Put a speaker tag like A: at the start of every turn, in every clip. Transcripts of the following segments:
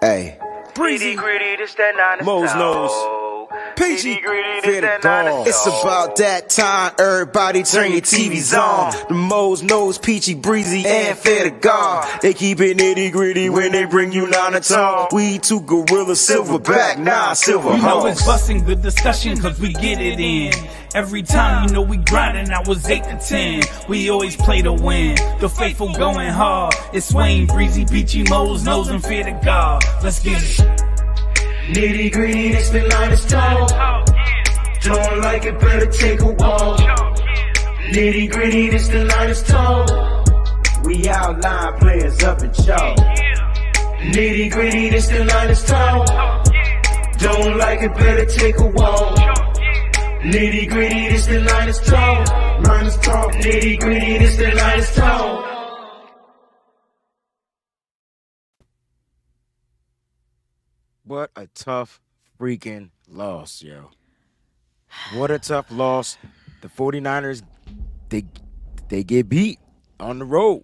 A: Hey.
B: Breezie, this that
A: Mo's nose. Peachy, fear the dog. It's about that time, everybody turn your TVs on. The Mo's nose, Peachy, Breezy, and fear the God. They keep it nitty gritty when they bring you down the tone. We two gorillas, silverback, nah, silver
C: You know it's
A: hoes.
C: busting the discussion cause we get it in. Every time you know we grinding, I was 8 to 10. We always play to win. The faithful going hard. It's Wayne, Breezy, Peachy, Mo's nose, and fear the God. Let's get it.
D: Nitty gritty, this the line is tall. Don't like it, better take a walk. Nitty gritty, this the line is tall.
A: We outline players up in chalk.
D: Nitty gritty, this the line is tall. Don't like it, better take a walk. Nitty gritty, this the line is tall. Line is tall. Nitty gritty, this the line is tall.
A: What a tough freaking loss, yo. What a tough loss. The 49ers, they get beat on the road.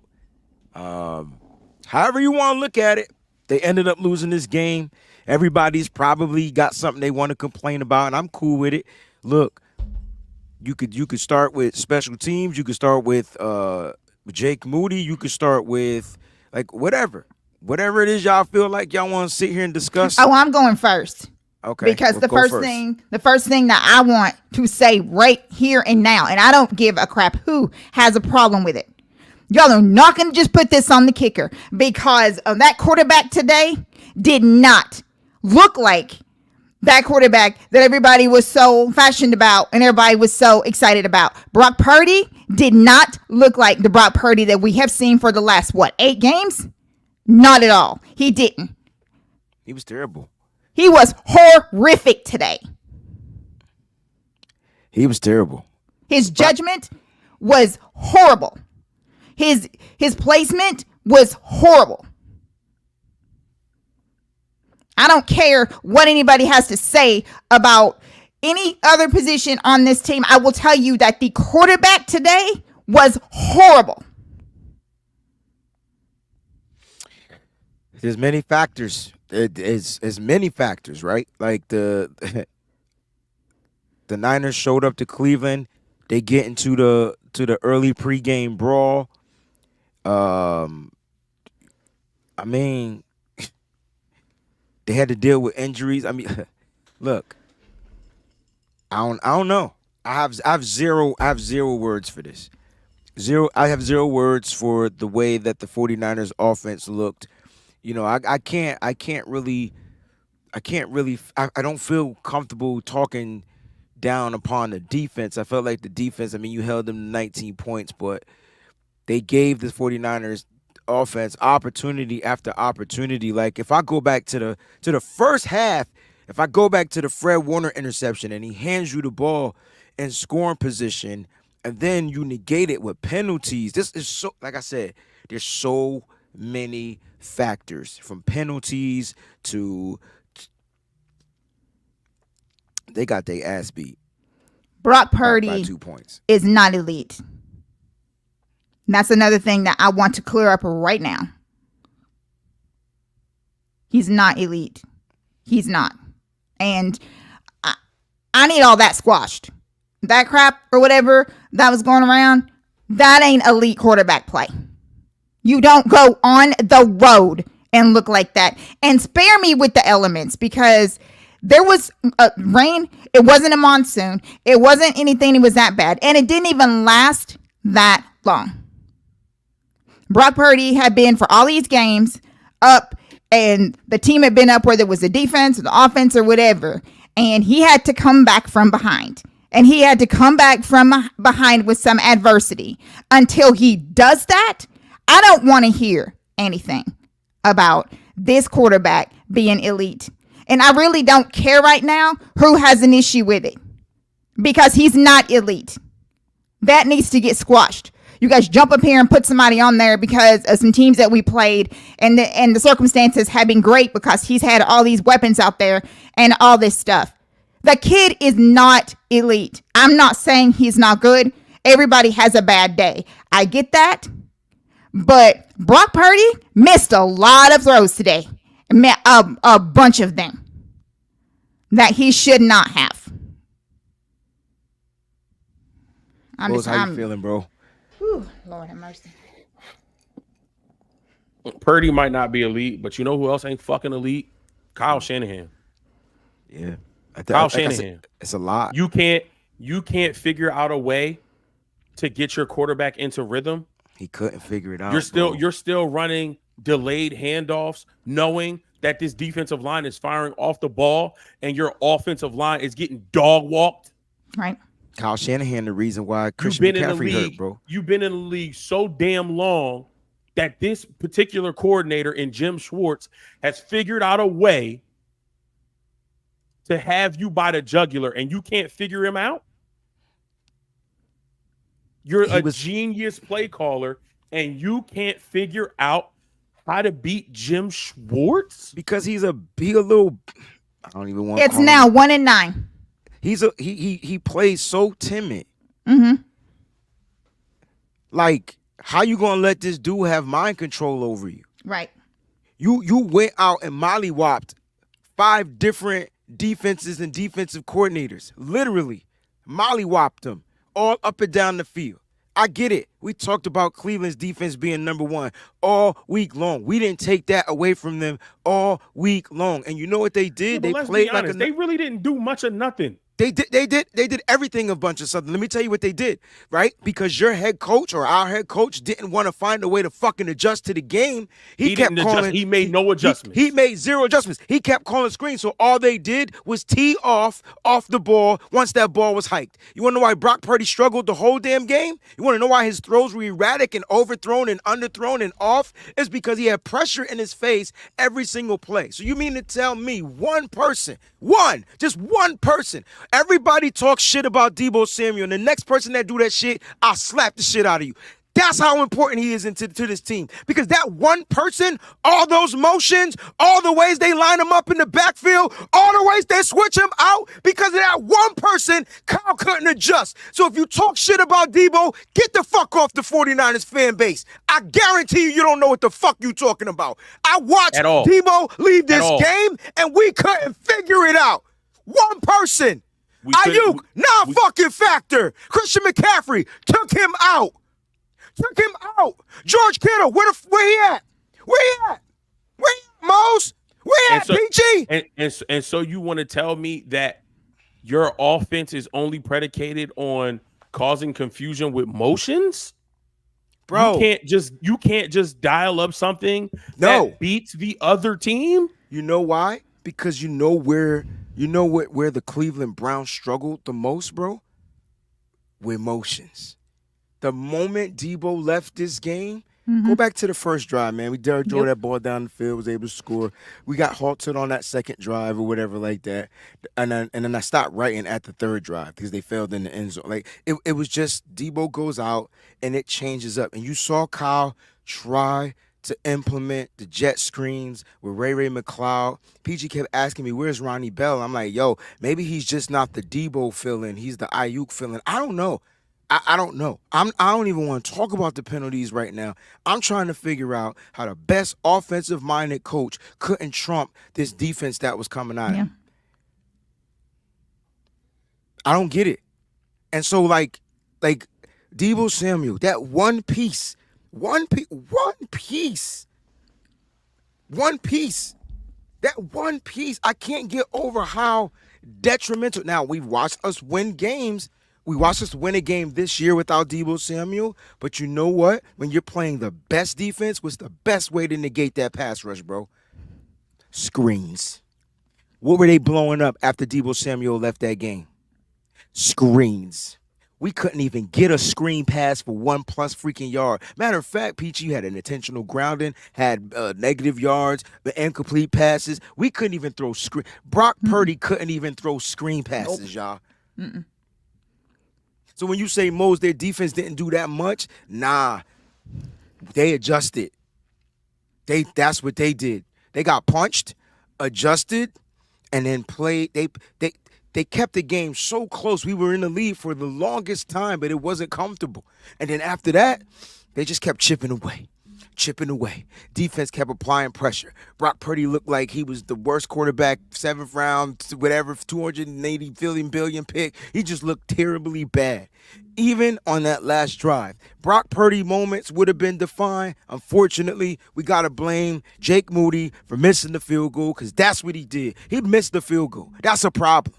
A: However you want to look at it, they ended up losing this game. Everybody's probably got something they want to complain about, and I'm cool with it. Look, you could start with special teams. You could start with Jake Moody. You could start with, like, whatever it is y'all feel like y'all want to sit here and discuss.
E: Oh, I'm going first.
A: Okay.
E: Because the first thing that I want to say right here and now, and I don't give a crap who has a problem with it. Y'all are not going to just put this on the kicker, because of that quarterback today did not look like that quarterback that everybody was so fashioned about and everybody was so excited about. Brock Purdy did not look like the Brock Purdy that we have seen for the last, 8 games? Not at all. He didn't.
A: He was terrible.
E: He was horrific today.
A: He was terrible.
E: His judgment was horrible. His placement was horrible. I don't care what anybody has to say about any other position on this team. I will tell you that the quarterback today was horrible.
A: There's many factors. It's many factors, right? Like the Niners showed up to Cleveland. They get into the early pregame brawl. I mean, they had to deal with injuries. I mean, look, I don't know. I have zero words for this. I have zero words for the way that the 49ers offense looked. You know, I don't feel comfortable talking down upon the defense. I felt like the defense, I mean, you held them to 19 points, but they gave the 49ers offense opportunity after opportunity. Like, if I go back to the first half, if I go back to the Fred Warner interception and he hands you the ball in scoring position and then you negate it with penalties, this is so, like I said, there's so many factors, from penalties to they got their ass beat.
E: Brock Purdy
A: by 2 points.
E: Is not elite. That's another thing that I want to clear up right now. He's not elite. He's not. And I need all that squashed. That crap or whatever that was going around, that ain't elite quarterback play. You don't go on the road and look like that. And spare me with the elements, because there was rain. It wasn't a monsoon. It wasn't anything that was that bad. And it didn't even last that long. Brock Purdy had been, for all these games, up, and the team had been up, whether it was the defense or the offense or whatever. And he had to come back from behind. And he had to come back from behind with some adversity. Until he does that, I don't want to hear anything about this quarterback being elite. And I really don't care right now who has an issue with it, because he's not elite. That needs to get squashed. You guys jump up here and put somebody on there because of some teams that we played, and the circumstances have been great because he's had all these weapons out there and all this stuff. The kid is not elite. I'm not saying he's not good. Everybody has a bad day. I get that. But Brock Purdy missed a lot of throws today. A bunch of them that he should not have.
A: Rose, how you feeling, bro?
E: Whew, Lord have mercy.
F: Purdy might not be elite, but you know who else ain't fucking elite? Kyle Shanahan.
A: Yeah.
F: Kyle Shanahan.
A: It's a lot.
F: You can't figure out a way to get your quarterback into rhythm.
A: He couldn't figure it out.
F: You're still running delayed handoffs, knowing that this defensive line is firing off the ball and your offensive line is getting dog walked.
E: Right.
A: Kyle Shanahan, the reason why Christian McCaffrey hurt, bro.
F: You've been in the league so damn long that this particular coordinator in Jim Schwartz has figured out a way to have you by the jugular, and you can't figure him out. You're a genius play caller, and you can't figure out how to beat Jim Schwartz?
A: Because he a little, I don't even want to
E: It's now 1-9.
A: He plays so timid.
E: Mm-hmm.
A: Like, how you gonna let this dude have mind control over you?
E: Right.
A: You went out and mollywopped 5 different defenses and defensive coordinators. Literally mollywopped them all up and down the field. I get it. We talked about Cleveland's defense being number 1 all week long. We didn't take that away from them all week long. And you know what they did?
F: Yeah,
A: they played like
F: they really didn't do much of nothing.
A: They did everything a bunch of something. Let me tell you what they did, right? Because your head coach or our head coach didn't want to find a way to fucking adjust to the game. He kept calling.
F: He made no adjustments.
A: He made 0 adjustments. He kept calling screens. So all they did was tee off the ball once that ball was hiked. You want to know why Brock Purdy struggled the whole damn game? You want to know why his throws were erratic and overthrown and underthrown and off? It's because he had pressure in his face every single play. So you mean to tell me just one person, everybody talks shit about Deebo Samuel, and the next person that do that shit, I'll slap the shit out of you. That's how important he is to this team. Because that one person, all those motions, all the ways they line him up in the backfield, all the ways they switch him out, because of that one person, Kyle couldn't adjust. So if you talk shit about Deebo, get the fuck off the 49ers fan base. I guarantee you don't know what the fuck you talking about. I watched Deebo leave this game, and we couldn't figure it out. One person. Ayuk, non-fucking factor. Christian McCaffrey took him out. George Kittle, where he at? Where he at, Mose? Where at, Peachy?
F: And so you want to tell me that your offense is only predicated on causing confusion with motions?
A: Bro,
F: you can't just dial up something that beats the other team?
A: You know why? Because you know where the Cleveland Browns struggled the most, bro? With motions. The moment Deebo left this game, go back to the first drive, man. We drove that ball down the field, was able to score. We got halted on that second drive or whatever like that. And then I stopped writing at the third drive because they failed in the end zone. Like, it was just Deebo goes out and it changes up. And you saw Kyle try to implement the jet screens with Ray McLeod. PG kept asking me, where's Ronnie Bell? I'm like, yo, maybe he's just not the Deebo fill-in. He's the Ayuk fill-in. I don't know. I don't know. I don't even want to talk about the penalties right now. I'm trying to figure out how the best offensive-minded coach couldn't trump this defense that was coming at him. I don't get it. And so, like Deebo Samuel, that one piece, I can't get over how detrimental. Now, we've watched us win games. We watched us win a game this year without Deebo Samuel, but you know what? When you're playing the best defense, what's the best way to negate that pass rush, bro? Screens. What were they blowing up after Deebo Samuel left that game? Screens. We couldn't even get a screen pass for 1+ freaking yard. Matter of fact, Peachy, you had an intentional grounding, had negative yards, the incomplete passes. We couldn't even throw screen. Brock Purdy couldn't even throw screen passes, y'all. Mm-mm. So when you say, Mose, their defense didn't do that much, nah, they adjusted. That's what they did. They got punched, adjusted, and then played. They kept the game so close. We were in the lead for the longest time, but it wasn't comfortable. And then after that, they just kept chipping away. chipping away. Defense kept applying pressure. Brock Purdy looked like he was the worst quarterback, 7th round, whatever, 280 billion pick. He just looked terribly bad. Even on that last drive, Brock Purdy moments would have been defined. Unfortunately, we got to blame Jake Moody for missing the field goal because that's what he did. He missed the field goal. That's a problem.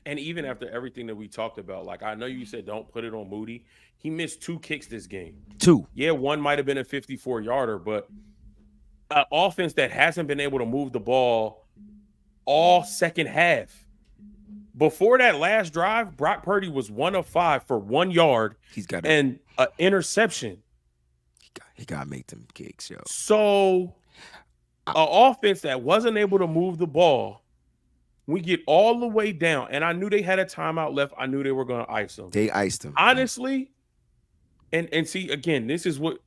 F: And even after everything that we talked about, like I know you said don't put it on Moody. He missed 2 kicks this game.
A: 2.
F: Yeah, one might have been a 54-yarder, but an offense that hasn't been able to move the ball all second half. Before that last drive, Brock Purdy was 1 of 5 for 1 yard and an interception.
A: He got to make them kicks, yo.
F: So an offense that wasn't able to move the ball, we get all the way down, and I knew they had a timeout left. I knew they were going to ice them.
A: They iced him.
F: Honestly, and see, again, this is what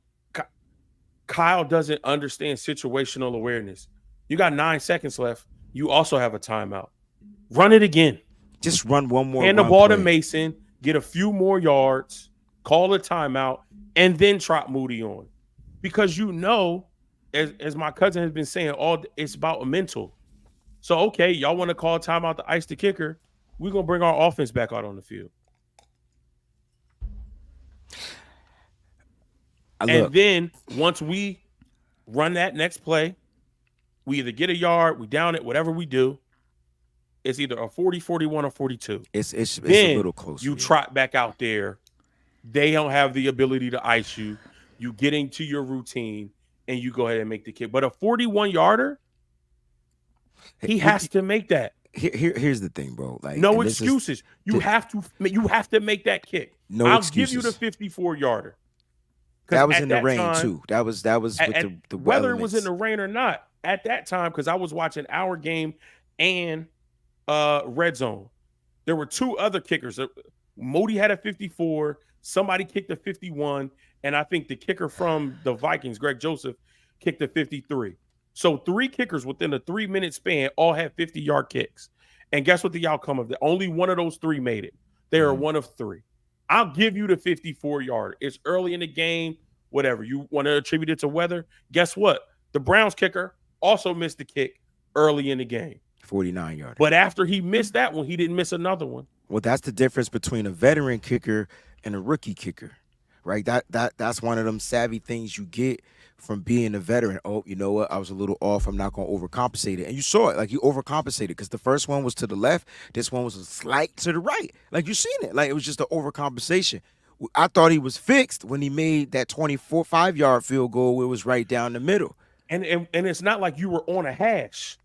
F: Kyle doesn't understand situational awareness. You got 9 seconds left. You also have a timeout. Run it again.
A: Just run one more.
F: Hand the ball to Mason, get a few more yards, call a timeout, and then trot Moody on. Because you know, as my cousin has been saying, it's about a mental. So, okay, y'all want to call timeout to ice the kicker. We're going to bring our offense back out on the field. And then once we run that next play, we either get a yard, we down it, whatever we do. It's either a 40, 41, or 42.
A: It's a little closer.
F: You trot back out there. They don't have the ability to ice you. You get into your routine, and you go ahead and make the kick. But a 41-yarder, he has to make that.
A: Here's the thing, bro. Like,
F: no excuses. You have to make that kick.
A: No
F: I'll
A: excuses.
F: give you the 54-yarder.
A: That was in the rain too. That was with the
F: whether
A: elements.
F: it was in the rain or not at that time, because I was watching our game and Red Zone. There were 2 other kickers. Moody had a 54. Somebody kicked a 51, and I think the kicker from the Vikings, Greg Joseph, kicked a 53. So 3 kickers within a 3-minute span all had 50-yard kicks. And guess what the outcome of that? Only one of those 3 made it. They are one of 3. I'll give you the 54-yard. It's early in the game, whatever. You want to attribute it to weather? Guess what? The Browns kicker also missed the kick early in the game.
A: 49-yard.
F: But after he missed that one, he didn't miss another one.
A: Well, that's the difference between a veteran kicker and a rookie kicker, right? That's one of them savvy things you get from being a veteran. Oh, you know what? I was a little off. I'm not going to overcompensate it. And you saw it. Like, you overcompensated because the first one was to the left. This one was a slight to the right. Like, you seen it. Like, it was just an overcompensation. I thought he was fixed when he made that 5-yard field goal where it was right down the middle.
F: And it's not like you were on a hash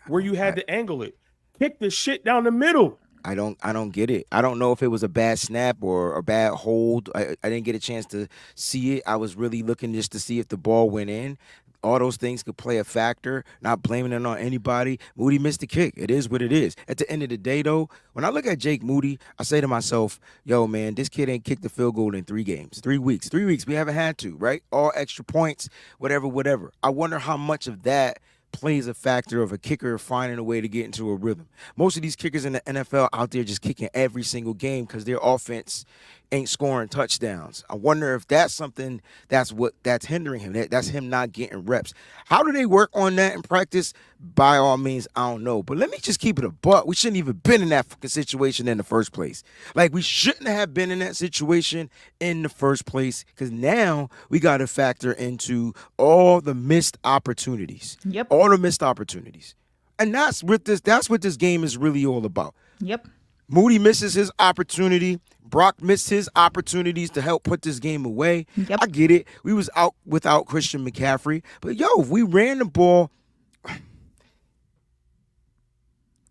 F: where you had to angle it. Kick the shit down the middle.
A: I don't get it. I don't know if it was a bad snap or a bad hold. I didn't get a chance to see it. I was really looking just to see if the ball went in. All those things could play a factor, not blaming it on anybody. Moody missed the kick. It is what it is. At the end of the day, though, when I look at Jake Moody, I say to myself, yo, man, this kid ain't kicked the field goal in 3 games, 3 weeks. 3 weeks, we haven't had to, right? All extra points, whatever. I wonder how much of that plays a factor of a kicker finding a way to get into a rhythm. Most of these kickers in the NFL out there just kicking every single game because their offense ain't scoring touchdowns. I wonder if that's something that's hindering him. That's him not getting reps. How do they work on that in practice? By all means, I don't know. But let me just keep it a buck. We shouldn't even been in that fucking situation in the first place. Like, we shouldn't have been in that situation in the first place because now we got to factor into all the missed opportunities.
E: Yep.
A: All the missed opportunities. And that's what this game is really all about.
E: Yep.
A: Moody misses his opportunity. Brock missed his opportunities to help put this game away.
E: Yep.
A: I get it. We was out without Christian McCaffrey. But, yo, if we ran the ball,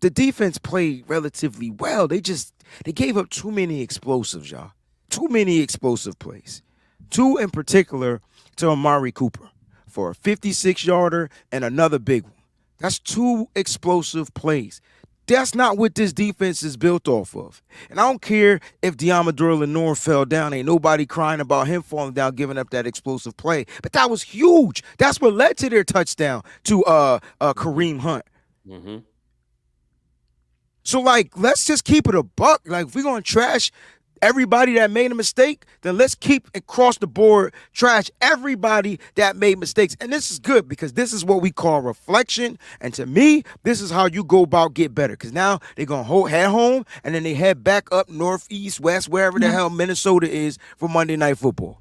A: the defense played relatively well. They gave up too many explosives, y'all. Too many explosive plays. 2 in particular to Amari Cooper for a 56-yarder and another big one. That's 2 explosive plays. That's not what this defense is built off of. And I don't care if Deommodore Lenoir fell down. Ain't nobody crying about him falling down, giving up that explosive play. But that was huge. That's what led to their touchdown to Kareem Hunt.
F: Mm-hmm.
A: So, like, let's just keep it a buck. Like, if we're going to trash everybody that made a mistake, then let's keep across the board trash everybody that made mistakes. And this is good because this is what we call reflection. And to me, this is how you go about get better. Because now they're going to head home and then they head back up north, east, west, wherever the hell Minnesota is for Monday Night Football.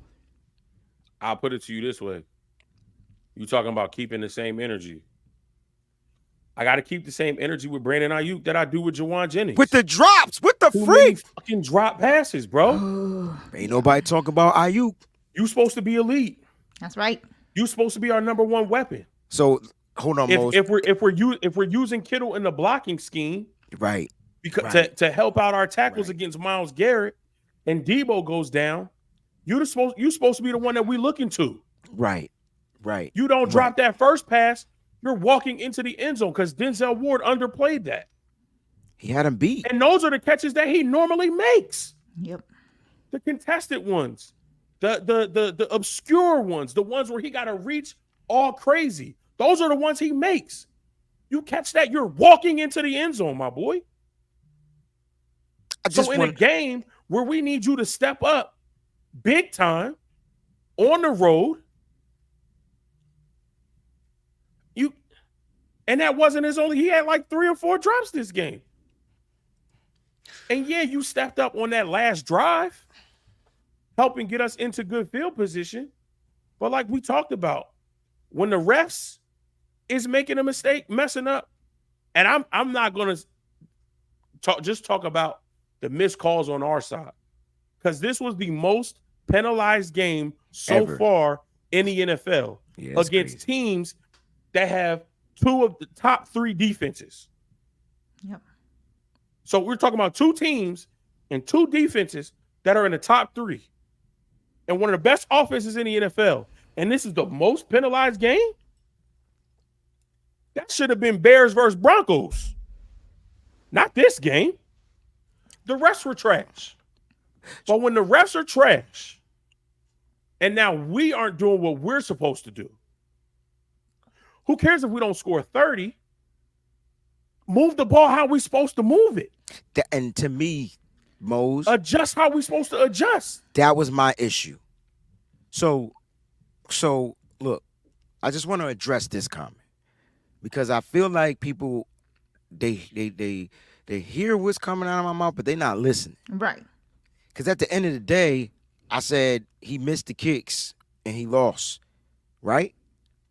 F: I'll put it to you this way. You talking about keeping the same energy. I got to keep the same energy with Brandon Ayuk that I do with Jawan Jennings.
A: With the drops, with the
F: Too many
A: freak.
F: fucking drop passes, bro.
A: Ain't nobody talking about Ayuk.
F: You supposed to be elite.
E: That's right.
F: You supposed to be our number one weapon.
A: So hold on, Mose.
F: If we're using Kittle in the blocking scheme,
A: Right.
F: because
A: Right.
F: to help out our tackles against Myles Garrett, and Debo goes down, you're supposed to be the one that we looking to.
A: Right. Right.
F: You don't drop that first pass, you're walking into the end zone because Denzel Ward underplayed that.
A: He had him beat.
F: And those are the catches that he normally makes.
E: Yep.
F: The contested ones, the obscure ones, the ones where he got to reach all crazy. Those are the ones he makes. You catch that, you're walking into the end zone, my boy. So in a game where we need you to step up big time on the road, and that wasn't his only. He had like 3 or 4 drops this game. And yeah, you stepped up on that last drive, helping get us into good field position. But like we talked about, when the refs is making a mistake, messing up, and I'm not gonna talk about the missed calls on our side, because this was the most penalized game so far in the NFL against teams that have 2 of the top 3 defenses.
E: Yep.
F: So we're talking about 2 teams and 2 defenses that are in the top 3. And one of the best offenses in the NFL. And this is the most penalized game? That should have been Bears versus Broncos. Not this game. The refs were trash. But when the refs are trash, and now we aren't doing what we're supposed to do, who cares if we don't score 30? Move the ball how we're supposed to move it.
A: And to me, Mose,
F: adjust how we're supposed to adjust.
A: That was my issue. So look, I just want to address this comment because I feel like people they hear what's coming out of my mouth, but they're not listening.
E: Right.
A: Because at the end of the day, I said he missed the kicks and he lost, right?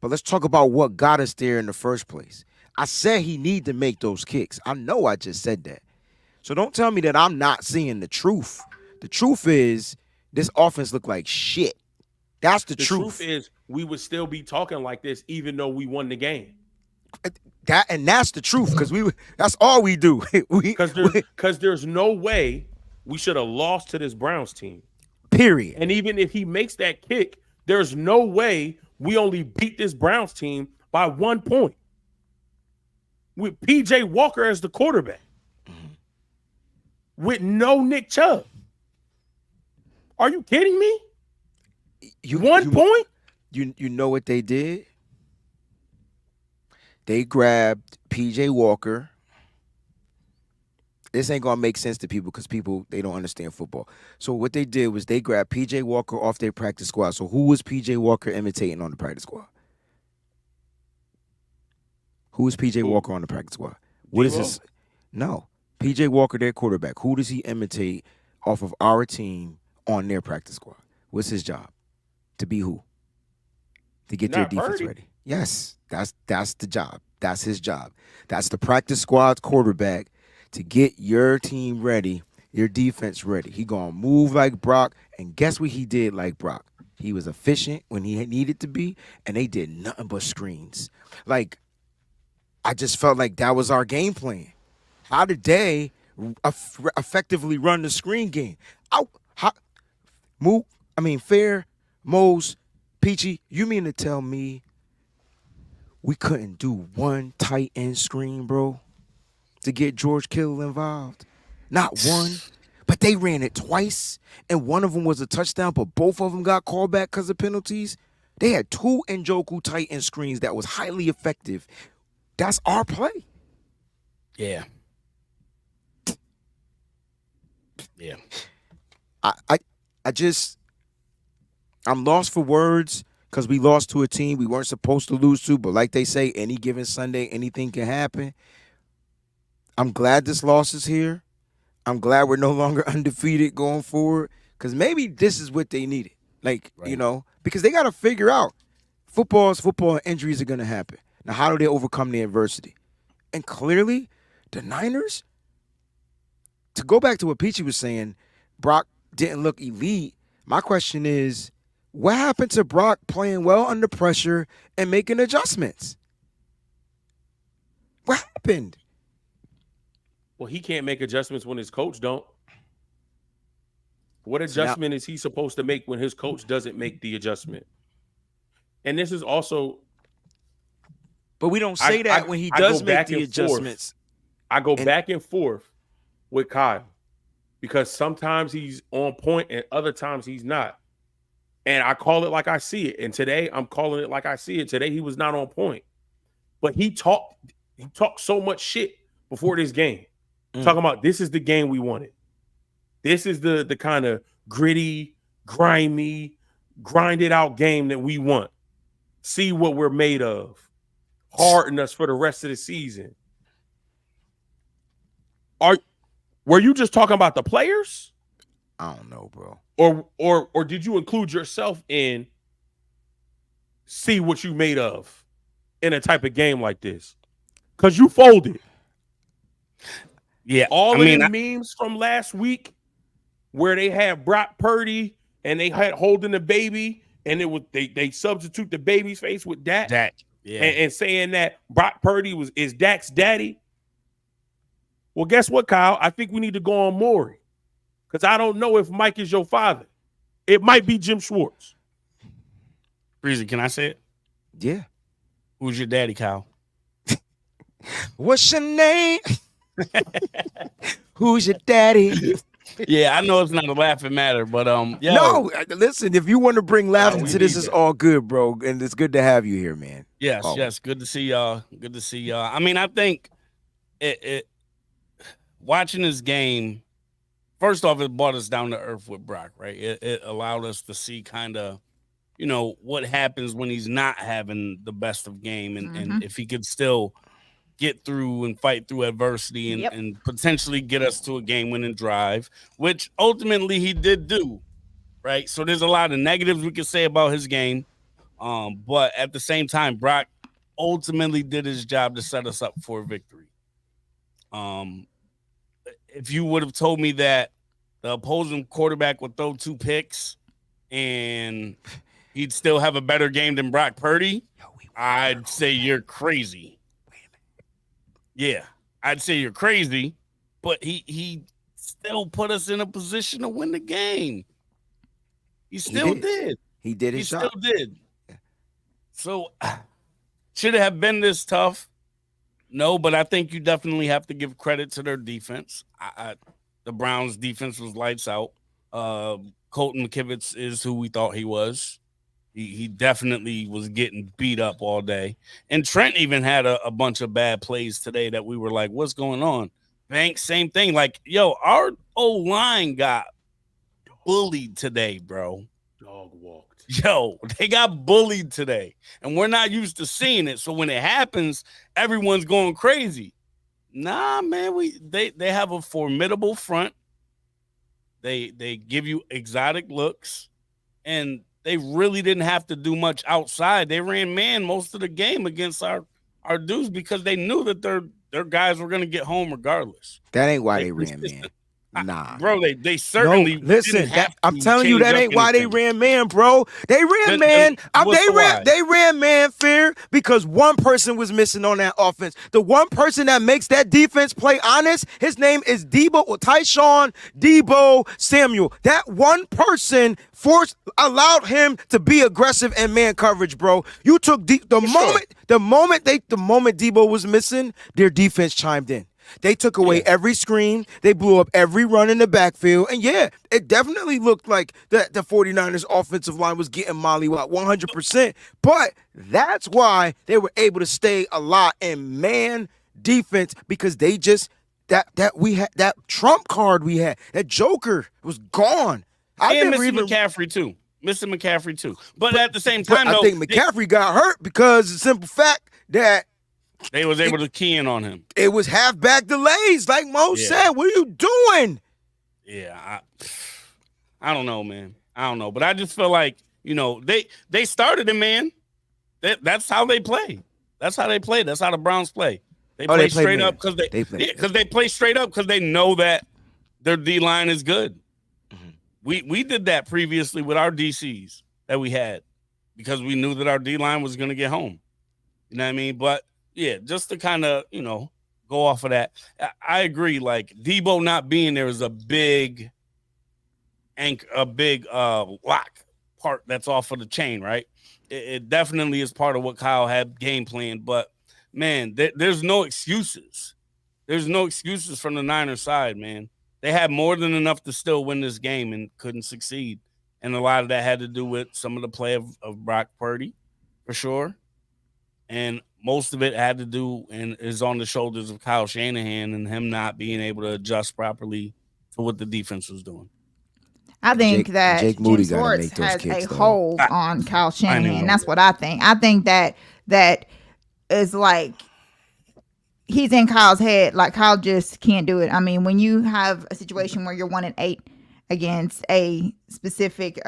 A: But let's talk about what got us there in the first place. I said he need to make those kicks. I know I just said that. So don't tell me that I'm not seeing the truth. The truth is this offense looked like shit. That's the truth.
F: The truth is we would still be talking like this even though we won the game.
A: That's the truth because that's all we do.
F: Because there's no way we should have lost to this Browns team.
A: Period.
F: And even if he makes that kick, there's no way we only beat this Browns team by 1 point. With PJ Walker as the quarterback. With no Nick Chubb. Are you kidding me? 1 point?
A: You know what they did? They grabbed PJ Walker. This ain't gonna make sense to people because they don't understand football. So what they did was they grabbed PJ Walker off their practice squad. So who was PJ Walker imitating on the practice squad? Who is PJ Walker on the practice squad? What is this? No. PJ Walker, their quarterback. Who does he imitate off of our team on their practice squad? What's his job? To be who? To get their defense ready. Yes, that's the job. That's his job. That's the practice squad's quarterback to get your team ready, your defense ready. He gonna move like Brock, and guess what he did like Brock? He was efficient when he needed to be, and they did nothing but screens. Like, I just felt like that was our game plan. How did they effectively run the screen game? Fair, Mose, Peachy, you mean to tell me we couldn't do one tight end screen, bro, to get George Kittle involved? Not one. But they ran it twice, and one of them was a touchdown, but both of them got called back because of penalties. They had 2 Njoku tight end screens that was highly effective. That's our play.
G: Yeah. Yeah.
A: I I just I'm lost for words because we lost to a team we weren't supposed to lose to. But like they say, any given Sunday, anything can happen. I'm glad this loss is here. I'm glad we're no longer undefeated going forward because maybe this is what they needed. Like,
G: Right.
A: because they got to figure out football is football and injuries are going to happen. Now, how do they overcome the adversity? And clearly, the Niners, to go back to what Peachy was saying, Brock didn't look elite. My question is, what happened to Brock playing well under pressure and making adjustments? What happened?
F: Well, he can't make adjustments when his coach don't. What
A: So now-
F: adjustment is he supposed to make when his coach doesn't make the adjustment? And this is also,
A: But we don't say that when he
F: I
A: does
F: go
A: make
F: back
A: the
F: and forth.
A: adjustments.
F: I go
A: And-
F: back and forth with Kyle because sometimes he's on point and other times he's not. And I call it like I see it. And today I'm calling it like I see it. Today he was not on point. But he talked so much shit before this game. Talking about this is the game we wanted. This is the kind of gritty, grimy, grinded out game that we want. See what we're made of. Harden us for the rest of the season. Were you just talking about the players?
A: I don't know, bro.
F: Or did you include yourself in see what you made of in a type of game like this? Because you folded.
G: Yeah.
F: All
G: I
F: of
G: mean,
F: the memes from last week where they had Brock Purdy and they had holding the baby and it was they substitute the baby's face with Dak,
G: Yeah.
F: and saying that Brock Purdy is Dak's daddy. Well, guess what, Kyle? I think we need to go on Maury because I don't know if Mike is your father. It might be Jim Schwartz.
G: Breezy, can I say it?
A: Yeah.
G: Who's your daddy, Kyle?
A: What's your name? Who's your daddy?
G: Yeah, I know it's not a laughing matter, but yo,
A: No, listen, if you want to bring laughter
F: we
A: to this,
F: need
A: is
F: that.
A: all good, bro. And it's good to have you here, man.
G: yes,
A: Oh.
G: yes, good to see y'all. Good to see y'all. I mean, I think it watching this game, first off, it brought us down to earth with Brock, right? It allowed us to see kind of, what happens when he's not having the best of game and if he could still get through and fight through adversity and,
E: Yep.
G: and potentially get us to a game-winning drive, which ultimately he did do, right? So there's a lot of negatives we could say about his game, but at the same time, Brock ultimately did his job to set us up for a victory. If you would have told me that the opposing quarterback would throw 2 picks and he'd still have a better game than Brock Purdy, I'd say you're crazy. Yeah, I'd say you're crazy, but he still put us in a position to win the game. He still did.
A: He did
G: He
A: his
G: still
A: job.
G: did. So should it have been this tough? No, but I think you definitely have to give credit to their defense. The Browns' defense was lights out. Colton McKivitz is who we thought he was. He definitely was getting beat up all day. And Trent even had a bunch of bad plays today that we were like, what's going on? Banks, same thing. Like, yo, our O-line got bullied today, bro.
F: Dog walked.
G: Yo, they got bullied today. And we're not used to seeing it. So when it happens, everyone's going crazy. Nah, man, they have a formidable front. They give you exotic looks. And they really didn't have to do much outside. They ran man most of the game against our dudes because they knew that their guys were going to get home regardless.
A: That ain't why they ran, man. Nah.
G: Bro, they certainly
A: No, listen,
G: didn't have
A: I'm
G: to
A: telling you,
G: change
A: that
G: up
A: ain't why they
G: anything.
A: ran man, bro. They ran
G: Then
A: man.
G: what's the why?
A: They ran man fair because one person was missing on that offense. The one person that makes that defense play honest, his name is Tyshawn Debo Samuel. That one person allowed him to be aggressive in man coverage, bro. You took the moment Debo was missing, their defense chimed in. They took away every screen. They blew up every run in the backfield. And yeah, it definitely looked like the 49ers offensive line was getting mollywopped 100%. But that's why they were able to stay a lot in man defense because they just that we had that trump card we had. That joker was gone.
G: And
A: never
G: Mr.
A: even.
G: McCaffrey too. Mr. McCaffrey too. But at the same
A: But
G: time,
A: I
G: though,
A: think McCaffrey got hurt because the simple fact that
G: they was able to key in on him.
A: it was halfback delays, like Mo said. What are you doing?
G: Yeah, I don't know, man. I don't know, but I just feel like they started him, man. That's how they play. That's how they play. That's how the Browns play. They play straight up because they play straight up because they know that their D line is good. Mm-hmm. We did that previously with our DCs that we had because we knew that our D line was going to get home. You know what I mean? But yeah, just to kind of go off of that, I agree. Like Debo not being there is a big lock part that's off of the chain, right? It definitely is part of what Kyle had game planned, but man, there's no excuses. There's no excuses from the Niners side, man. They had more than enough to still win this game and couldn't succeed. And a lot of that had to do with some of the play of Brock Purdy, for sure. And most of it had to do and is on the shoulders of Kyle Shanahan and him not being able to adjust properly to what the defense was doing.
E: I think that
A: Jake
E: Jim
A: Moody gotta
E: Schwartz
A: make those
E: has
A: kicks,
E: a
A: though.
E: hold on Kyle Shanahan. That's
G: that.
E: what I think. I think that is like he's in Kyle's head. Like Kyle just can't do it. I mean, when you have a situation where you're 1-8 against a specific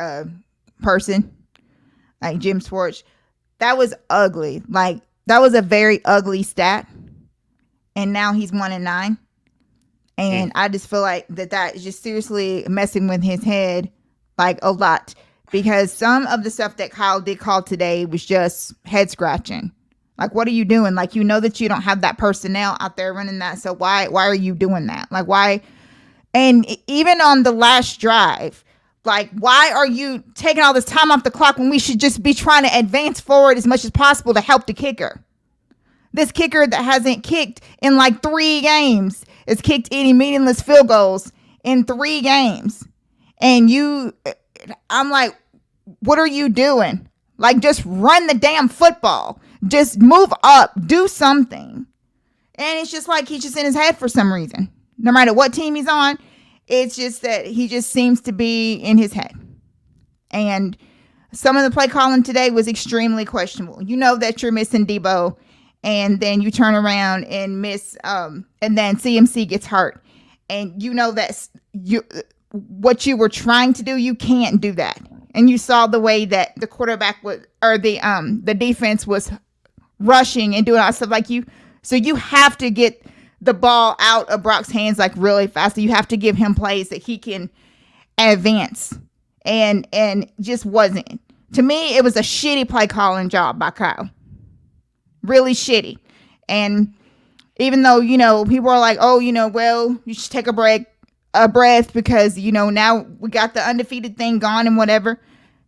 E: person like Jim Schwartz, that was ugly. Like that was a very ugly stat. And now he's 1-9. And I just feel like that is just seriously messing with his head like a lot. Because some of the stuff that Kyle did call today was just head scratching. Like, what are you doing? Like, you know that you don't have that personnel out there running that. So why are you doing that? Like, why? And even on the last drive, like, why are you taking all this time off the clock when we should just be trying to advance forward as much as possible to help the kicker? This kicker that hasn't kicked in like 3 games is kicked any meaningless field goals in 3 games. And I'm like, what are you doing? Like, just run the damn football. Just move up. Do something. And it's just like he's just in his head for some reason. No matter what team he's on, it's just that he just seems to be in his head. And some of the play calling today was extremely questionable. You know that you're missing Debo. And then you turn around and miss, and then CMC gets hurt. And you know that what you were trying to do, you can't do that. And you saw the way that the quarterback the defense was rushing and doing all stuff like you. So you have to get the ball out of Brock's hands like really fast. You have to give him plays that he can advance. And just wasn't. To me, it was a shitty play calling job by Kyle. Really shitty. And even though, people are like, oh, well, you should take a breath because, now we got the undefeated thing gone and whatever.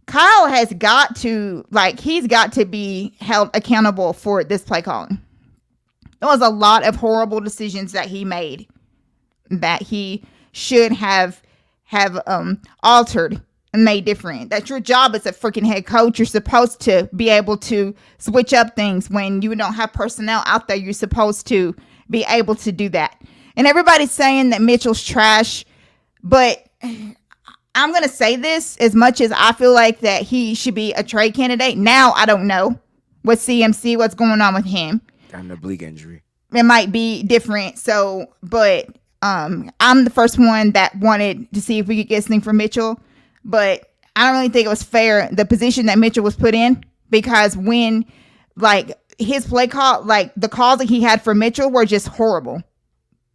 E: Kyle has got to, he's got to be held accountable for this play calling. There was a lot of horrible decisions that he made that he should have altered and made different. That's your job as a freaking head coach. You're supposed to be able to switch up things when you don't have personnel out there. You're supposed to be able to do that. And everybody's saying that Mitchell's trash, but I'm going to say this as much as I feel like that he should be a trade candidate. Now, I don't know with CMC, what's going on with him.
A: Got an oblique injury.
E: It might be different. So, but I'm the first one that wanted to see if we could get something from Mitchell. But I don't really think it was fair, the position that Mitchell was put in, because when, his play call, the calls that he had for Mitchell were just horrible.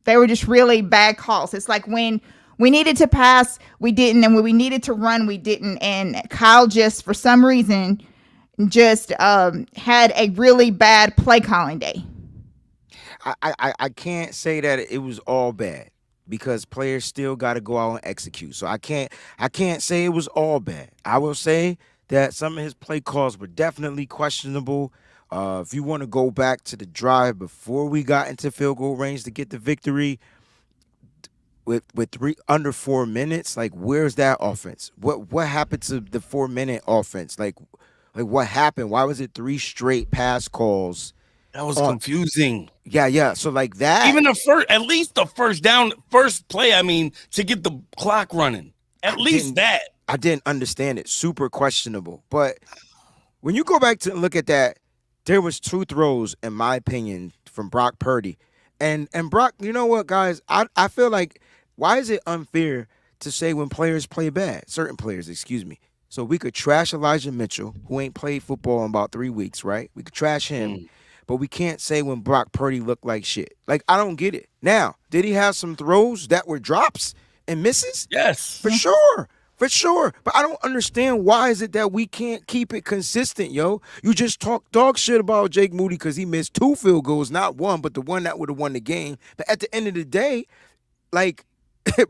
E: They were just really bad calls. It's like when we needed to pass, we didn't. And when we needed to run, we didn't. And Kyle just, for some reason, just had a really bad play calling day.
A: I can't say that it was all bad, because players still got to go out and execute. So I can't say it was all bad. I will say that some of his play calls were definitely questionable. If you want to go back to the drive before we got into field goal range to get the victory, with under 4 minutes, where's that offense? What happened to the 4-minute offense? Like what happened? Why was it 3 straight pass calls?
G: That was confusing.
A: Yeah. So that,
G: even at least the first play. I mean, to get the clock running. At least that.
A: I didn't understand it. Super questionable. But when you go back to look at that, there was 2 throws, in my opinion, from Brock Purdy. And Brock, you know what, guys? I feel like, why is it unfair to say when players play bad? Certain players, excuse me. So we could trash Elijah Mitchell, who ain't played football in about 3 weeks, right? We could trash him, but we can't say when Brock Purdy looked like shit. Like, I don't get it. Now, did he have some throws that were drops and misses?
G: Yes.
A: For sure. For sure. But I don't understand, why is it that we can't keep it consistent, yo? You just talk dog shit about Jake Moody because he missed 2 field goals, not one, but the one that would have won the game. But at the end of the day, like,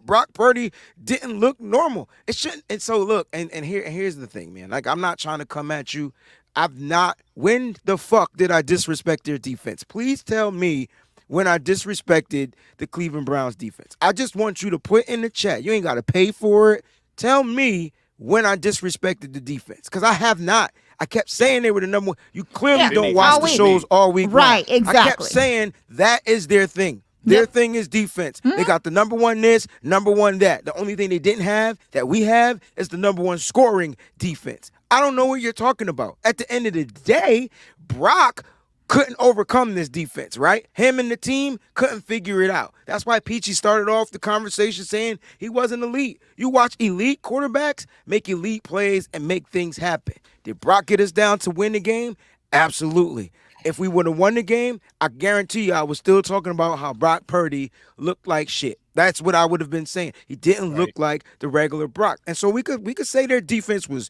A: Brock Purdy didn't look normal. It shouldn't. And so look, here's the thing, man. Like, I'm not trying to come at you. I've not. When the fuck did I disrespect their defense? Please tell me when I disrespected the Cleveland Browns defense. I just want you to put in the chat. You ain't got to pay for it. Tell me when I disrespected the defense, because I have not. I kept saying they were the number one. You clearly don't watch the shows all week long.
E: Right, exactly.
A: I kept saying that is their thing. Their thing is defense. They got the number one this, number one that. The only thing they didn't have that we have is the number one scoring defense. I don't know what you're talking about. At the end of the day, Brock couldn't overcome this defense, right? Him and the team couldn't figure it out. That's why Peachy started off the conversation saying he wasn't elite. You watch elite quarterbacks make elite plays and make things happen. Did Brock get us down to win the game? Absolutely. If we would have won the game, I guarantee you I was still talking about how Brock Purdy looked like shit. That's what I would have been saying. He didn't look like the regular Brock. And so we could say their defense was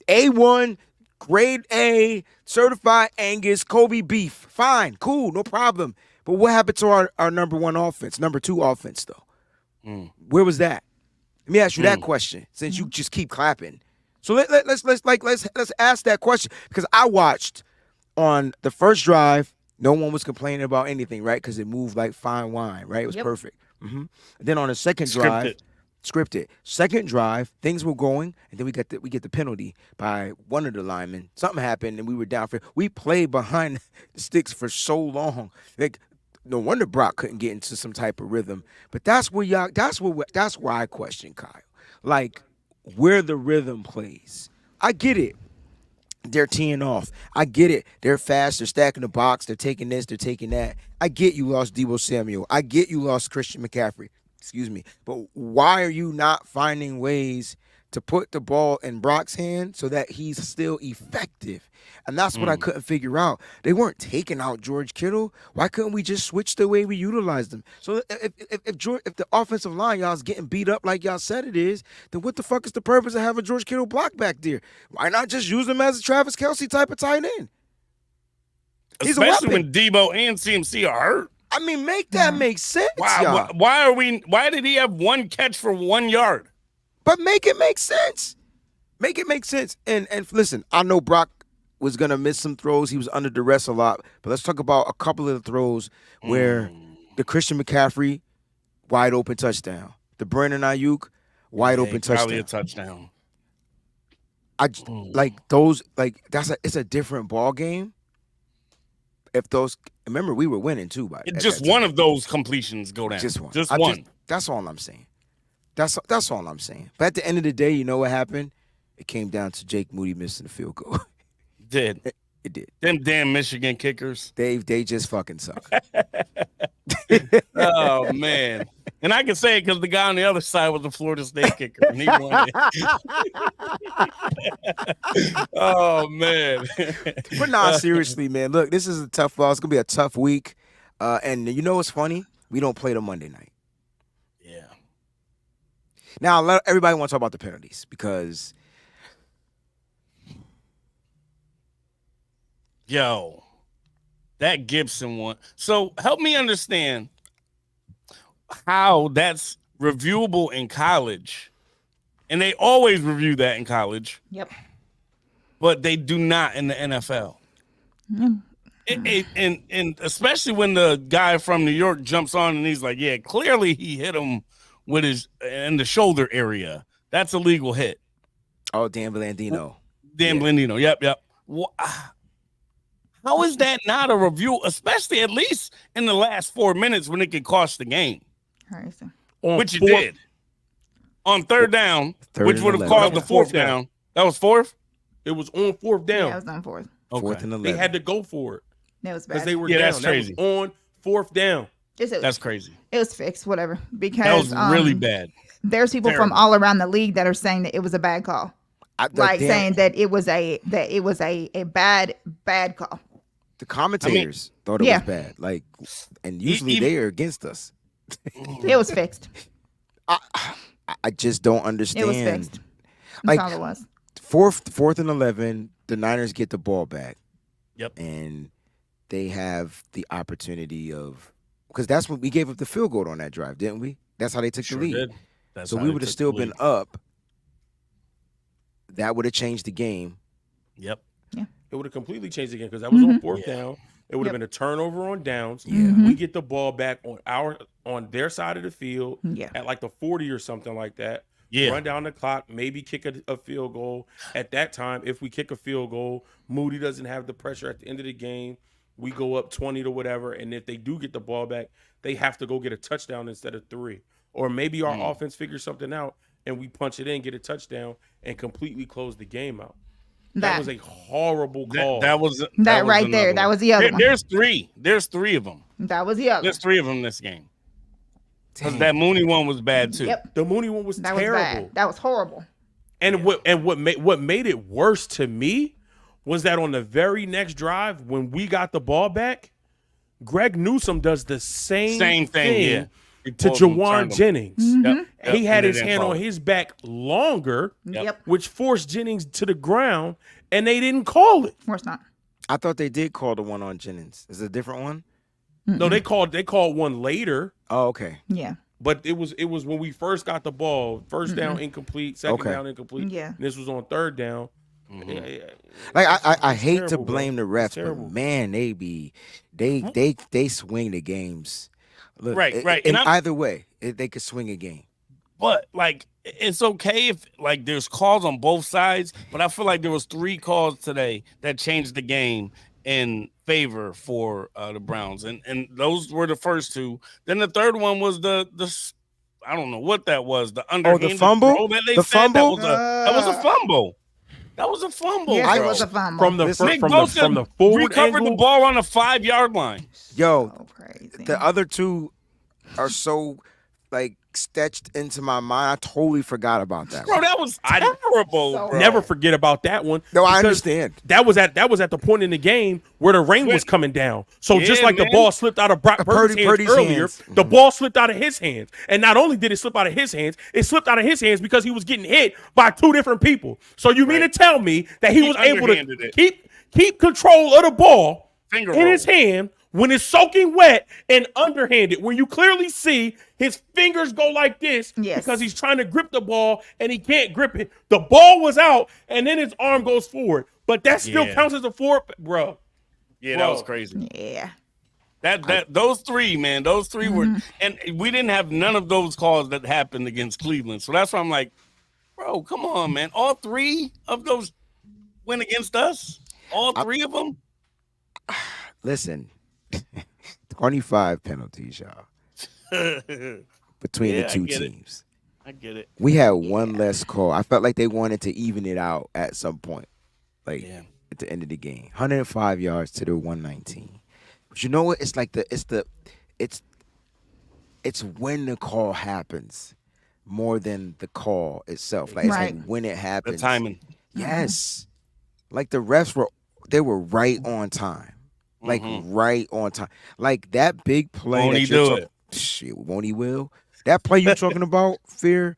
A: A1, grade A, certified Angus, Kobe beef. Fine, cool, no problem. But what happened to our number one offense, number 2 offense, though? Where was that? Let me ask you that question, since you just keep clapping. So let's ask that question, because I watched on the first drive. No one was complaining about anything, right? Because it moved like fine wine, right? It was perfect. And then on the second drive, scripted. Second drive, things were going, and then we get the penalty by one of the linemen. Something happened, and we were down for. We played behind the sticks for so long. Like, no wonder Brock couldn't get into some type of rhythm. But that's where y'all. That's where I question Kyle. Like, where the rhythm plays. I get it. They're teeing off. I get it. They're fast. They're stacking the box. They're taking this. They're taking that. I get you lost Deebo Samuel. I get you lost Christian McCaffrey. Excuse me. But why are you not finding ways to put the ball in Brock's hand so that he's still effective? And that's what I couldn't figure out. They weren't taking out George Kittle. Why couldn't we just switch the way we utilized them? So if the offensive line y'all's getting beat up like y'all said it is, then what the fuck is the purpose of having George Kittle block back there? Why not just use him as a Travis Kelce type of tight end? He's
G: especially when Debo and CMC are hurt.
A: I mean, make that make sense.
G: Why did he have 1 catch for 1 yard?
A: But make it make sense. Make it make sense. And listen, I know Brock was going to miss some throws. He was under duress a lot. But let's talk about a couple of the throws where the Christian McCaffrey, wide open touchdown. The Brandon Ayuk, wide open touchdown.
G: Probably a touchdown.
A: Like those, like it's a different ball game. If those, remember we were winning too, by
G: just one of those completions go down.
A: Just one.
G: That's
A: all I'm saying. That's all I'm saying. But at the end of the day, you know what happened? It came down to Jake Moody missing the field goal.
G: It did. Them damn Michigan kickers.
A: They just fucking suck.
G: Oh man. And I can say it because the guy on the other side was the Florida State kicker, and he won it. Oh man.
A: But nah, seriously, man. Look, this is a tough loss. It's gonna be a tough week. And you know what's funny? We don't play the Monday night.
G: Yeah.
A: Now everybody want to talk about the penalties because
G: that Gibson one. So help me understand how that's reviewable in college. And they always review that in college.
E: Yep.
G: But they do not in the NFL. And especially when the guy from New York jumps on and he's like, yeah, clearly he hit him with his in the shoulder area. That's a legal hit.
A: Oh, Dan Blandino.
G: Blandino. Yep. How is that not a review, especially at least in the last 4 minutes when it could cost the game? Which it did. on third down,
A: Third
G: which
A: and
G: would have
A: 11.
G: caused
F: That
G: the
F: was
G: fourth
F: fourth down.
G: down. That was fourth?
F: It was on fourth down.
E: Yeah, it was on fourth.
A: Fourth and 11.
F: They had to go for it
E: That was
F: because
E: bad.
F: they were
G: Yeah,
F: down.
G: that's crazy.
F: That was on fourth down.
G: That's crazy.
E: It was fixed, whatever. Because
G: That was really bad.
E: There's people from
G: Terrible.
E: all around the league that are saying that it was a bad call. Saying that it was a bad call.
A: the commentators thought it was bad. Like, and usually they are against us.
E: It was fixed.
A: I just don't understand.
E: It was fixed. That's
A: Like,
E: all it was.
A: Fourth and 11, the Niners get the ball back.
G: Yep.
A: And they have the opportunity of, because that's when we gave up the field goal on that drive, didn't we? That's how they took
G: Sure
A: the lead.
G: did. That's
A: So
G: how
A: we
G: they
A: would have
G: took
A: still
G: the
A: been
G: lead.
A: up. That would have changed the game.
G: Yep.
F: It would have completely changed again because that was on fourth down. It would have been a turnover on downs.
A: Yeah.
F: We get the ball back on their side of the field at like the 40 or something like that.
G: Yeah.
F: Run down the clock, maybe kick a field goal. At that time, if we kick a field goal, Moody doesn't have the pressure at the end of the game. We go up 20 to whatever, and if they do get the ball back, they have to go get a touchdown instead of 3. Or maybe our offense figures something out and we punch it in, get a touchdown, and completely close the game out. That was a horrible call.
G: That was
E: right there. That was the other one.
G: There's 3. There's 3 of them.
E: That was the other.
G: There's 3 of them this game. Because that Mooney one was bad too.
E: Yep.
F: The Mooney one was
E: That
F: terrible.
E: was bad. That was horrible.
F: And what made it worse to me was that on the very next drive, when we got the ball back, Greg Newsome does the same thing
G: yeah.
F: to Jawan Jennings.
G: Yep.
F: He had
G: And
F: his
G: they didn't
F: hand
G: call
F: on
G: it.
F: his back longer,
E: Yep.
F: which forced Jennings to the ground, and they didn't call it.
E: Of course not.
A: I thought they did call the one on Jennings. Is it a different one?
F: No, they called one later,
A: Oh, okay.
E: Yeah.
F: but it was when we first got the ball. First down incomplete, second
A: Okay.
F: down incomplete.
E: Yeah.
F: And this was on third down.
A: Like I hate to
F: terrible, bro.
A: blame the
F: It's
A: refs, but
F: terrible.
A: man, they swing the games. Look,
G: Right, right.
A: And
G: And I'm-
A: either way, they could swing a game.
G: But like it's okay if like there's calls on both sides, but I feel like there was 3 calls today that changed the game in favor for the Browns. And those were the first 2. Then the third one was the I don't know what that was. The underhanded
A: fumble?
G: throw that they
A: The
G: said
A: fumble?
G: that was a fumble. That was a fumble.
E: Yeah, it
G: bro.
E: was a fumble.
F: From the
G: Nick
F: from
G: Bosa
F: the forward
G: recovered
F: angle,
G: the ball on the 5-yard line.
A: Yo,
E: Oh, crazy.
A: the other 2 are so like sketched into my mind. I totally forgot about that.
G: Bro, that was terrible,
E: So-
G: bro.
F: never forget about that one.
A: No, I
F: because
A: understand.
F: That was at the point in the game where the rain was coming down. So just
G: Yeah,
F: like the
G: man.
F: ball slipped out of Brock Purdy's hands
A: Purdy's
F: earlier,
A: hands.
F: the ball slipped out of his hands. And not only did it slip out of his hands, it slipped out of his hands because he was getting hit by 2 different people. So you mean to tell me that he
G: He
F: was able to
G: underhanded it.
F: keep control of the ball
G: Finger
F: in
G: roll.
F: his hand when it's soaking wet and underhanded, when you clearly see his fingers go like this
E: Yes.
F: because he's trying to grip the ball and he can't grip it. The ball was out and then his arm goes forward, but that still
G: Yeah.
F: counts as a forward, bro.
G: Yeah,
F: Bro.
G: that was crazy.
E: Yeah.
G: Those 3, man, those 3 were, and we didn't have none of those calls that happened against Cleveland. So that's why I'm like, bro, come on, man. All 3 of those went against us. All 3 of them.
A: Listen, 25 penalties, y'all, between
G: Yeah,
A: the
G: I
A: 2
G: get it.
A: teams.
G: I get it.
A: We had one less call. I felt like they wanted to even it out at some point, like
G: Yeah.
A: at the end of the game. 105 yards to the 119. But you know what? It's like it's when the call happens more than the call itself. Like it's
E: Right.
A: like when it
G: The
A: happens.
G: timing.
A: Yes. Like the refs were right on time. Like right on time. Like that big play.
G: Won't
A: that
G: he
A: you're
G: do
A: talk-
G: it?
A: Shit, won't he will? That play you're talking about, Fear.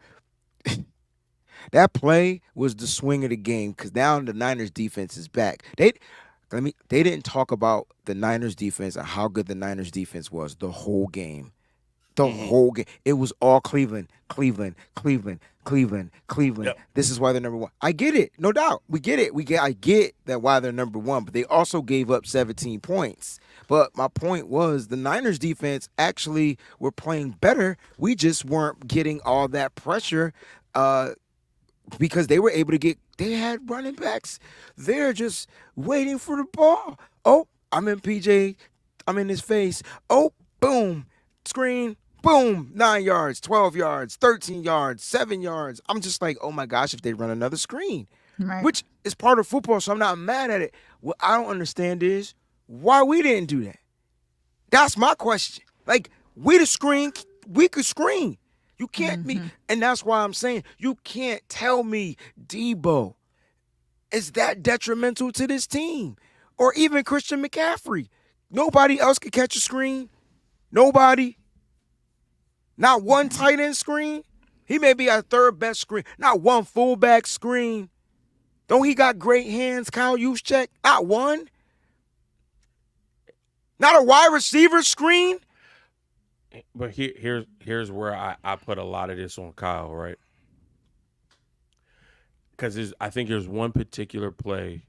A: That play was the swing of the game because now the Niners defense is back. They didn't talk about the Niners defense and how good the Niners defense was the whole game. The whole game. It was all Cleveland, Cleveland, Cleveland, Cleveland, Cleveland.
G: Yep.
A: This is why they're number 1. I get it. No doubt. We get it. I get that why they're number 1, but they also gave up 17 points. But my point was the Niners defense actually were playing better. We just weren't getting all that pressure because they were able to they had running backs. They're just waiting for the ball. Oh, I'm in PJ. I'm in his face. Oh, boom. Screen. Boom, 9 yards, 12 yards, 13 yards, 7 yards. I'm just like, oh my gosh, if they run another screen,
E: Right.
A: which is part of football, so I'm not mad at it. What I don't understand is why we didn't do that. That's my question. Like, we could screen. You can't be, and that's why I'm saying you can't tell me Debo is that detrimental to this team, or even Christian McCaffrey. Nobody else could catch a screen. Nobody. Not one tight end screen. He may be our third best screen. Not one fullback screen. Don't he got great hands, Kyle Juszczyk? Not one. Not a wide receiver screen.
F: But here's where I put a lot of this on Kyle, right? Because I think there's one particular play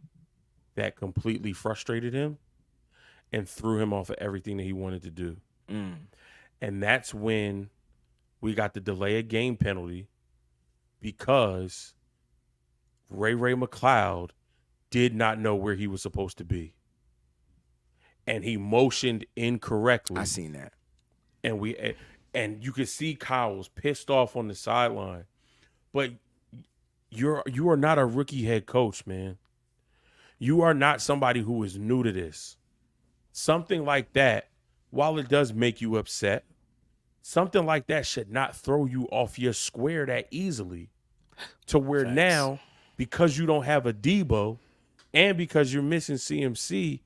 F: that completely frustrated him and threw him off of everything that he wanted to do. And that's when we got the delay of game penalty because Ray McLeod did not know where he was supposed to be. And he motioned incorrectly.
A: I seen that.
F: And you could see Kyle was pissed off on the sideline. But you are not a rookie head coach, man. You are not somebody who is new to this. Something like that, while it does make you upset, something like that should not throw you off your square that easily. To where now, because you don't have a Debo and because you're missing CMC,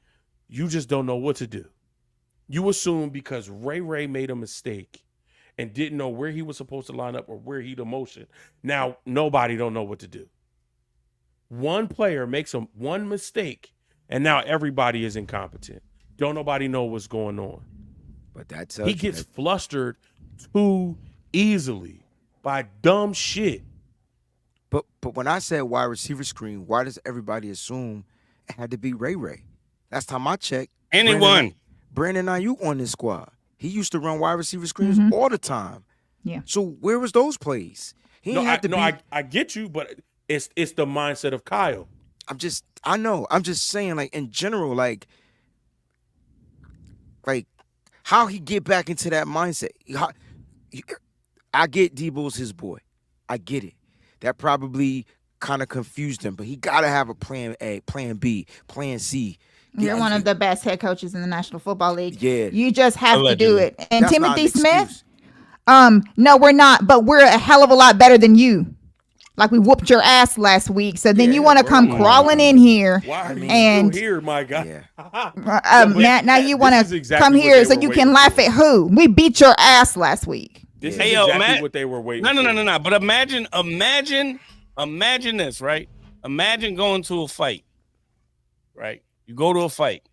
F: you just don't know what to do. You assume because Ray made a mistake and didn't know where he was supposed to line up or where he'd motion. Now, nobody don't know what to do. One player makes one mistake, and now everybody is incompetent. Don't nobody know what's going on.
A: But
F: he gets flustered too easily by dumb shit.
A: But when I said wide receiver screen, why does everybody assume it had to be Ray? Last time I checked,
G: anyone.
A: Brandon Ayuk on this squad. He used to run wide receiver screens all the time.
E: Yeah.
A: So where was those plays?
F: I get you, but it's the mindset of Kyle.
A: I'm just saying, like, in general, like how he get back into that mindset. I get Debo's his boy. I get it. That probably kind of confused him, but he got to have a plan A, plan B, plan C.
E: You're one of the best head coaches in the National Football League.
A: Yeah.
E: You just have to do it. And
A: That's
E: Timothy
A: not an
E: Smith, no, we're not, but we're a hell of a lot better than you. Like, we whooped your ass last week, so then you want to come crawling in here.
F: Why are you
E: and
F: still here, my guy?
A: Yeah.
E: now you want to
F: exactly
E: come
F: what
E: here
F: they
E: so
F: were
E: you
F: waiting
E: can laugh
F: for.
E: at who? We beat your ass last week.
F: This is
G: Hey, yo,
F: exactly what they were waiting for.
G: No. But imagine this, right? Imagine going to a fight, right? You go to a fight.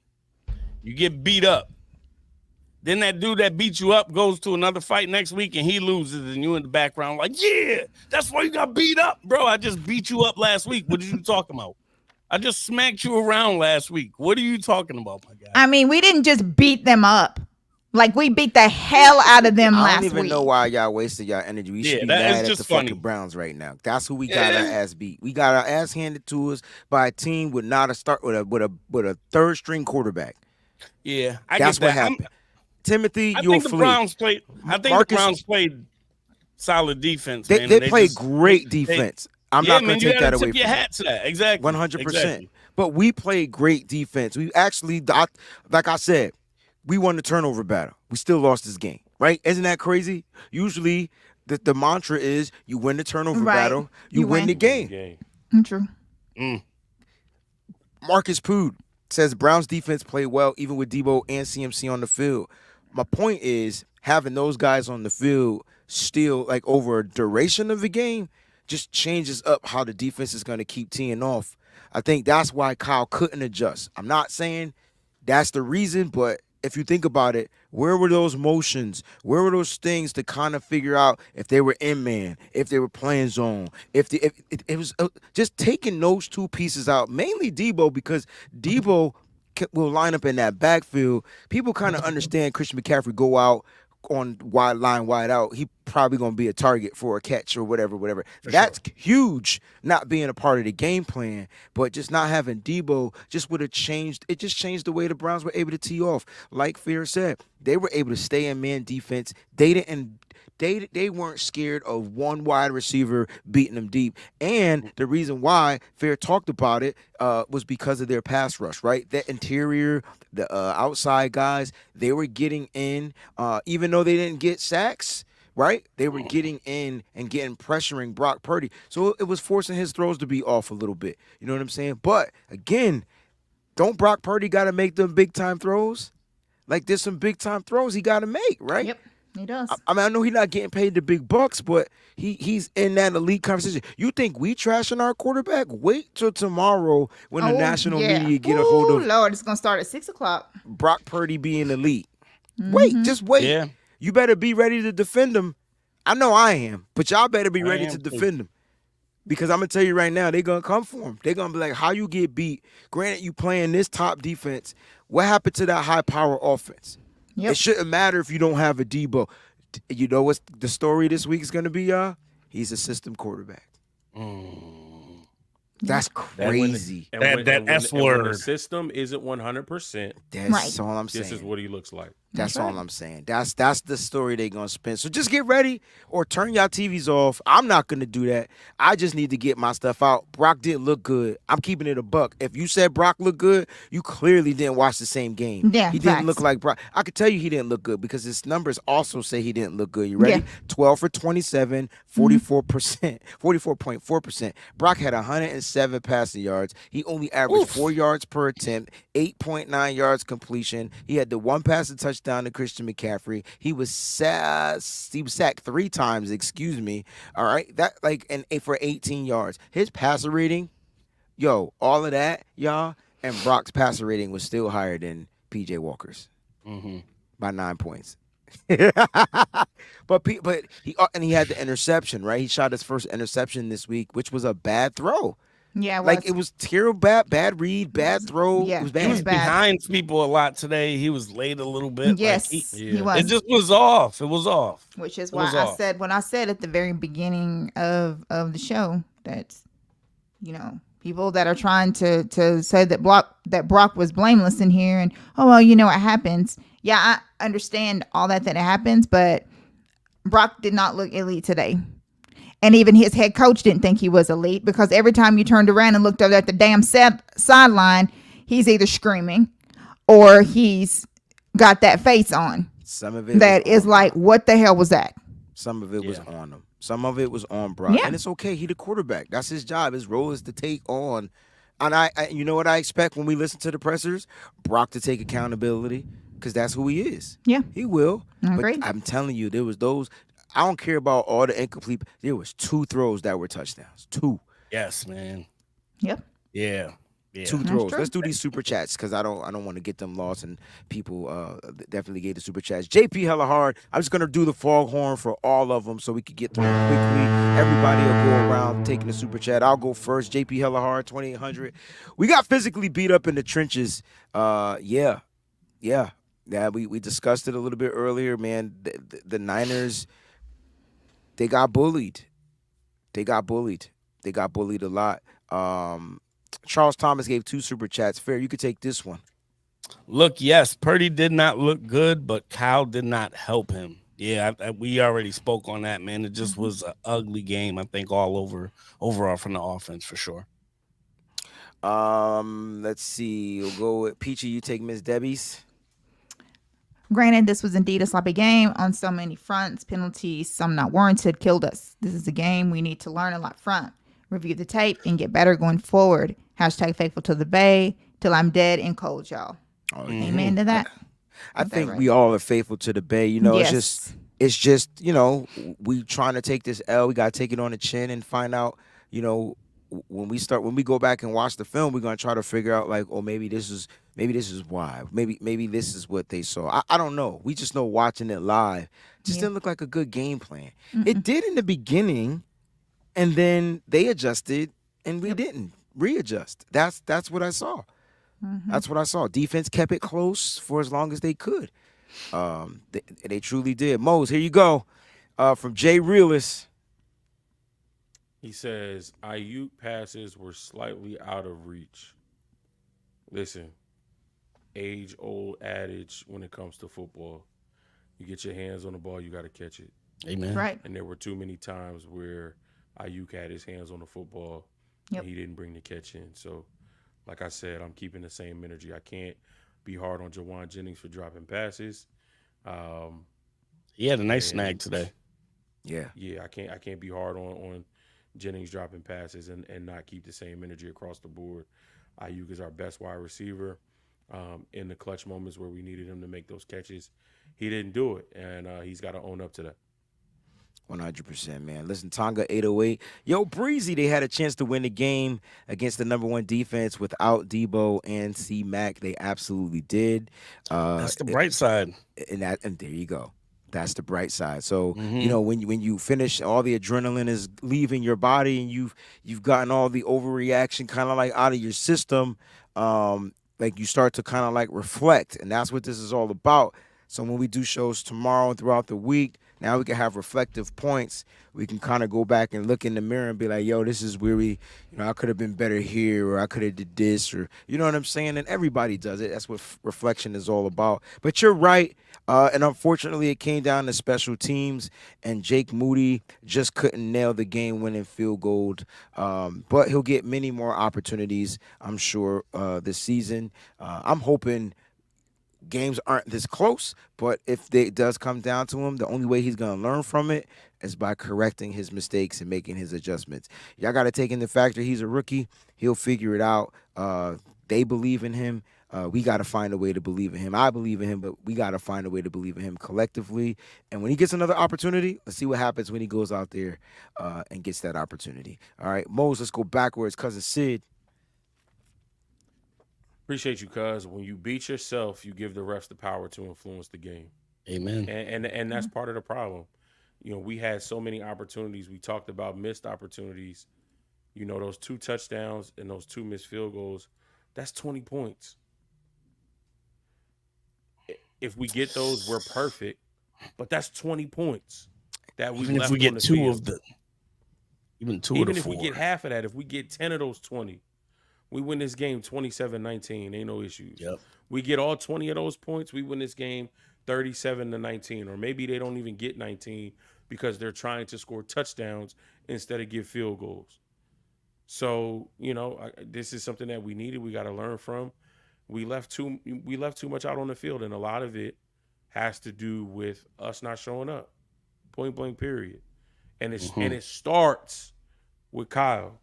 G: You get beat up. Then that dude that beat you up goes to another fight next week and he loses, and you in the background like, yeah, that's why you got beat up, bro. I just beat you up last week. What are you talking about? I just smacked you around last week. What are you talking about, my guy?
E: I mean, we didn't just beat them up. Like, we beat the hell out of them
A: I
E: last
A: don't
E: week.
A: even know why y'all wasted y'all energy. We should be
G: that is
A: mad at
G: just
A: the
G: funny.
A: fucking Browns right now. That's who we got our ass beat. We got our ass handed to us by a team with not a start with a third string quarterback.
G: Yeah,
A: That's
G: get
A: what
G: that.
A: happened. Timothy,
G: I
A: you'll
G: think the
A: flee.
G: Browns played. I think
A: Marcus-
G: the Browns played solid defense.
A: They
G: man.
A: played
G: just-
A: great defense. I'm not going to take that away
G: tip your
A: from
G: hat to that. Exactly.
A: 100%.
G: Exactly.
A: But we played great defense. We actually, like I said, we won the turnover battle. We still lost this game, right? Isn't that crazy? Usually, the mantra is you win the turnover battle, you win the game.
E: True.
A: Marcus Pood says Browns defense played well even with Debo and CMC on the field. My point is having those guys on the field still, like, over a duration of the game just changes up how the defense is going to keep teeing off. I think that's why Kyle couldn't adjust. I'm not saying that's the reason, but if you think about it, where were those motions? Where were those things to kind of figure out if they were in man, if they were playing zone, if it was just taking those two pieces out, mainly Debo, because Debo will line up in that backfield. People kind of understand Christian McCaffrey go out on wide line, wide out. probably going to be a target for a catch or whatever. That's huge, not being a part of the game plan, but just not having Debo just would have changed. It just changed the way the Browns were able to tee off. Like Fear said, they were able to stay in man defense. They didn't. They weren't scared of one wide receiver beating them deep. And the reason why Fair talked about it was because of their pass rush, right? That interior, the outside guys, they were getting in, even though they didn't get sacks, right? They were getting in and getting pressuring Brock Purdy. So it was forcing his throws to be off a little bit. You know what I'm saying? But again, don't Brock Purdy got to make them big time throws? Like there's some big time throws he got to make, right?
E: Yep. He does.
A: I mean, I know he's not getting paid the big bucks, but he's in that elite conversation. You think we trashing our quarterback? Wait till tomorrow when the national media get a hold of
E: Lord, it's gonna start at 6:00.
A: Brock Purdy being elite. Wait, just wait.
G: Yeah.
A: You better be ready to defend him. I know I am, but y'all better be ready to defend him. Because I'm gonna tell you right now, they're gonna come for him. They're gonna be like, how you get beat? Granted, you playing this top defense. What happened to that high power offense?
E: Yep.
A: It shouldn't matter if you don't have a Debo. You know what the story this week is going to be, y'all? He's a system quarterback. That's crazy.
F: When
G: S-word.
F: the system isn't 100%,
A: That's all I'm saying.
F: this is what he looks like.
A: That's all I'm saying. That's the story they're gonna spin. So just get ready or turn y'all TVs off. I'm not gonna do that. I just need to get my stuff out. Brock didn't look good. I'm keeping it a buck. If you said Brock looked good, you clearly didn't watch the same game.
E: Yeah,
A: he didn't
E: facts.
A: look like Brock. I could tell you he didn't look good because his numbers also say he didn't look good. You ready?
E: Yeah.
A: 12 for 27, 44%, 44.4%. Brock had 107 passing yards. He only averaged 4 yards per attempt, 8.9 yards completion. He had the one passing touchdown to Christian McCaffrey. He was sacked 3 times, excuse me. All right. That and for 18 yards. His passer rating, all of that, y'all, and Brock's passer rating was still higher than PJ Walker's by 9 points. but he had the interception, right? He shot his first interception this week, which was a bad throw.
E: Yeah,
A: it was terrible, bad read, bad throw.
E: Yeah,
A: it was
E: it
A: bad.
E: was bad.
G: Behind people a lot today. He was late a little bit.
E: Yes, he was.
G: It just was off. It was off.
E: Which is why I said when I said at the very beginning of the show that, people that are trying to say that Brock was blameless in here and it happens. Yeah, I understand all that it happens, but Brock did not look elite today. And even his head coach didn't think he was elite because every time you turned around and looked over at the damn sideline, he's either screaming or he's got that face on.
A: Some of it
E: that is like, what the hell was that?
A: Some of it was on him. Some of it was on Brock.
E: Yeah.
A: And it's okay. He the quarterback. That's his job. His role is to take on. And I you know what I expect when we listen to the pressers? Brock to take accountability because that's who he is.
E: Yeah.
A: He will.
E: I agree.
A: But I'm telling you, there was those. I don't care about all the incomplete. There was 2 throws that were touchdowns. 2.
G: Yes, man.
E: Yep.
G: Yeah.
A: 2 throws.
E: true.
A: Let's do these super chats because I don't want to get them lost, and people definitely gave the super chats. JP hella hard. I'm just gonna do the foghorn for all of them so we could get through them quickly. Everybody will go around taking the super chat. I'll go first. JP hella hard 2800. We got physically beat up in the trenches. Yeah. We discussed it a little bit earlier, man. The Niners. They got bullied. They got bullied a lot. Charles Thomas gave 2 super chats. Fair, you could take this one.
G: Look, yes, Purdy did not look good, but Kyle did not help him. Yeah, we already spoke on that, man. It just was an ugly game, I think, overall from the offense for sure.
A: Let's see. We'll go with Peachy. You take Miss Debbie's.
E: Granted, this was indeed a sloppy game on so many fronts. Penalties, some not warranted, killed us. This is a game we need to learn a lot from. Review the tape and get better going forward. # faithful to the Bay till I'm dead and cold, y'all. Amen to that.
A: I think we all are faithful to the Bay.
E: Yes.
A: It's just we trying to take this L. We got to take it on the chin and find out, when we go back and watch the film, we're gonna try to figure out maybe this is why. Maybe this is what they saw. I don't know. We just know watching it live just didn't look like a good game plan. It did in the beginning, and then they adjusted and we didn't readjust. That's what I saw. That's what I saw. Defense kept it close for as long as they could. They truly did. Mose, here you go. From Jay Realist.
F: He says Ayuk passes were slightly out of reach. Listen, age-old adage when it comes to football. You get your hands on the ball, you got to catch it.
G: Amen.
E: Right.
F: And there were too many times where Ayuk had his hands on the football
E: Yep.
F: and he didn't bring the catch in. So, like I said, I'm keeping the same energy. I can't be hard on Jawan Jennings for dropping passes.
G: He had a nice snag today.
A: Yeah.
F: Yeah, I can't be hard on Jennings dropping passes and not keep the same energy across the board. Ayuk is our best wide receiver. In the clutch moments where we needed him to make those catches, he didn't do it, and he's got to own up to that.
A: 100%, man. Listen, Tonga 808. Yo, Breezie, they had a chance to win the game against the number one defense without Debo and C Mac. They absolutely did.
G: That's the bright side.
A: And there you go. That's the bright side. So
G: Mm-hmm.
A: when you finish, all the adrenaline is leaving your body, and you've gotten all the overreaction kind of like out of your system. Like you start to kind of like reflect, and that's what this is all about. So when we do shows tomorrow and throughout the week, now we can have reflective points. We can kind of go back and look in the mirror and be like, yo, this is where we, I could have been better here, or I could have did this, or you know what I'm saying? And everybody does it. That's what reflection is all about. But you're right. And unfortunately, it came down to special teams, and Jake Moody just couldn't nail the game-winning field goal. But he'll get many more opportunities, I'm sure, this season. I'm hoping games aren't this close, but if it does come down to him, the only way he's going to learn from it is by correcting his mistakes and making his adjustments. Y'all got to take into factor he's a rookie. He'll figure it out. They believe in him. We got to find a way to believe in him. I believe in him, but we got to find a way to believe in him collectively. And when he gets another opportunity, let's see what happens when he goes out there and gets that opportunity. All right, Mose, let's go backwards. Cousin Sid.
F: Appreciate you, cuz. When you beat yourself, you give the refs the power to influence the game.
G: Amen.
F: And that's part of the problem. We had so many opportunities. We talked about missed opportunities. Those 2 touchdowns and those 2 missed field goals, that's 20 points. If we get those, we're perfect. But that's 20 points that we
G: Even
F: left
G: if we get
F: on the
G: 2
F: field.
G: of the, even 2
F: Even
G: of the
F: if
G: 4.
F: we get half of that, if we get 10 of those 20, we win this game 27-19. Ain't no issues.
G: Yep.
F: We get all 20 of those points, we win this game 37-19. Or maybe they don't even get 19 because they're trying to score touchdowns instead of give field goals. So, this is something that we needed. We got to learn from. We left too much out on the field, and a lot of it has to do with us not showing up. Point blank, period. And it starts with Kyle.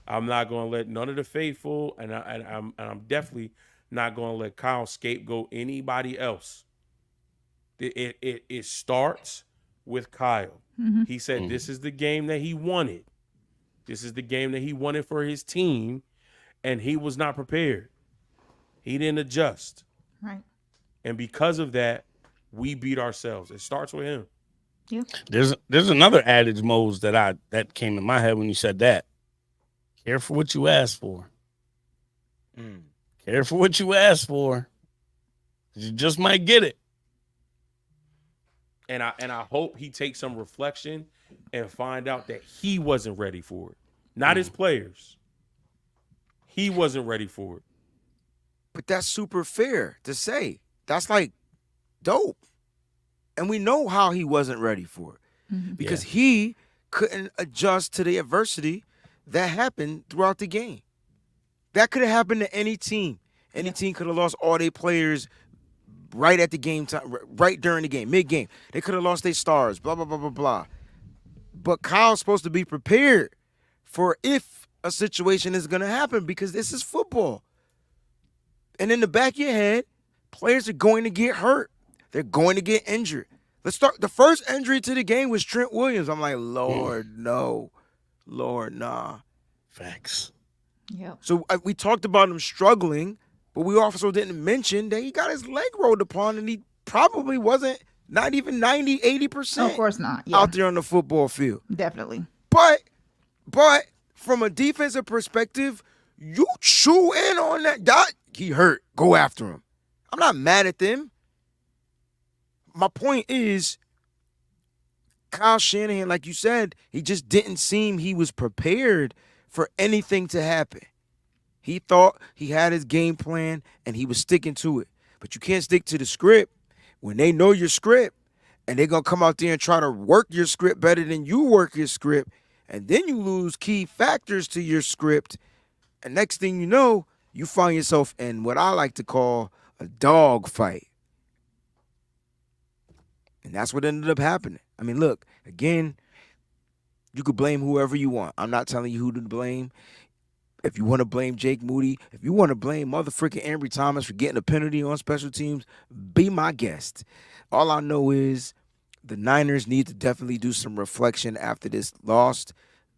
F: I'm not going to let none of the faithful, and I'm definitely not going to let Kyle scapegoat anybody else. It starts with Kyle.
E: Mm-hmm.
F: He said this is the game that he wanted. This is the game that he wanted for his team, and he was not prepared. He didn't adjust.
E: Right.
F: And because of that, we beat ourselves. It starts with him.
E: Yeah.
G: There's another adage, Mose, that came in my head when you said that. Care for what you ask for. Care for what you ask for. You just might get it.
F: And I hope he takes some reflection and find out that he wasn't ready for it. Not his players. He wasn't ready for it.
A: But that's super fair to say. That's like dope. And we know how he wasn't ready for it.
E: Mm-hmm.
A: Because he couldn't adjust to the adversity that happened throughout the game. That could have happened to any team. Any team could have lost all their players right at the game time, right during the game, mid-game. They could have lost their stars, blah, blah, blah, blah, blah. But Kyle's supposed to be prepared for if a situation is going to happen, because this is football. And in the back of your head, players are going to get hurt. They're going to get injured. Let's start. The first injury to the game was Trent Williams. I'm like, Lord, no. Lord, nah.
G: Facts.
E: Yep.
A: So we talked about him struggling, but we also didn't mention that he got his leg rolled upon, and he probably wasn't not even 90, 80%
E: Of course not. Yeah.
A: out there on the football field.
E: Definitely.
A: But from a defensive perspective, you chew in on that. He hurt. Go after him. I'm not mad at them. My point is, Kyle Shanahan, like you said, he just didn't seem he was prepared for anything to happen. He thought he had his game plan and he was sticking to it. But you can't stick to the script when they know your script and they're going to come out there and try to work your script better than you work your script. And then you lose key factors to your script. And next thing you know, you find yourself in what I like to call a dog fight. And that's what ended up happening. I mean, look, again, you could blame whoever you want. I'm not telling you who to blame. If you want to blame Jake Moody, if you want to blame motherfucking Ambry Thomas for getting a penalty on special teams, be my guest. All I know is the Niners need to definitely do some reflection after this loss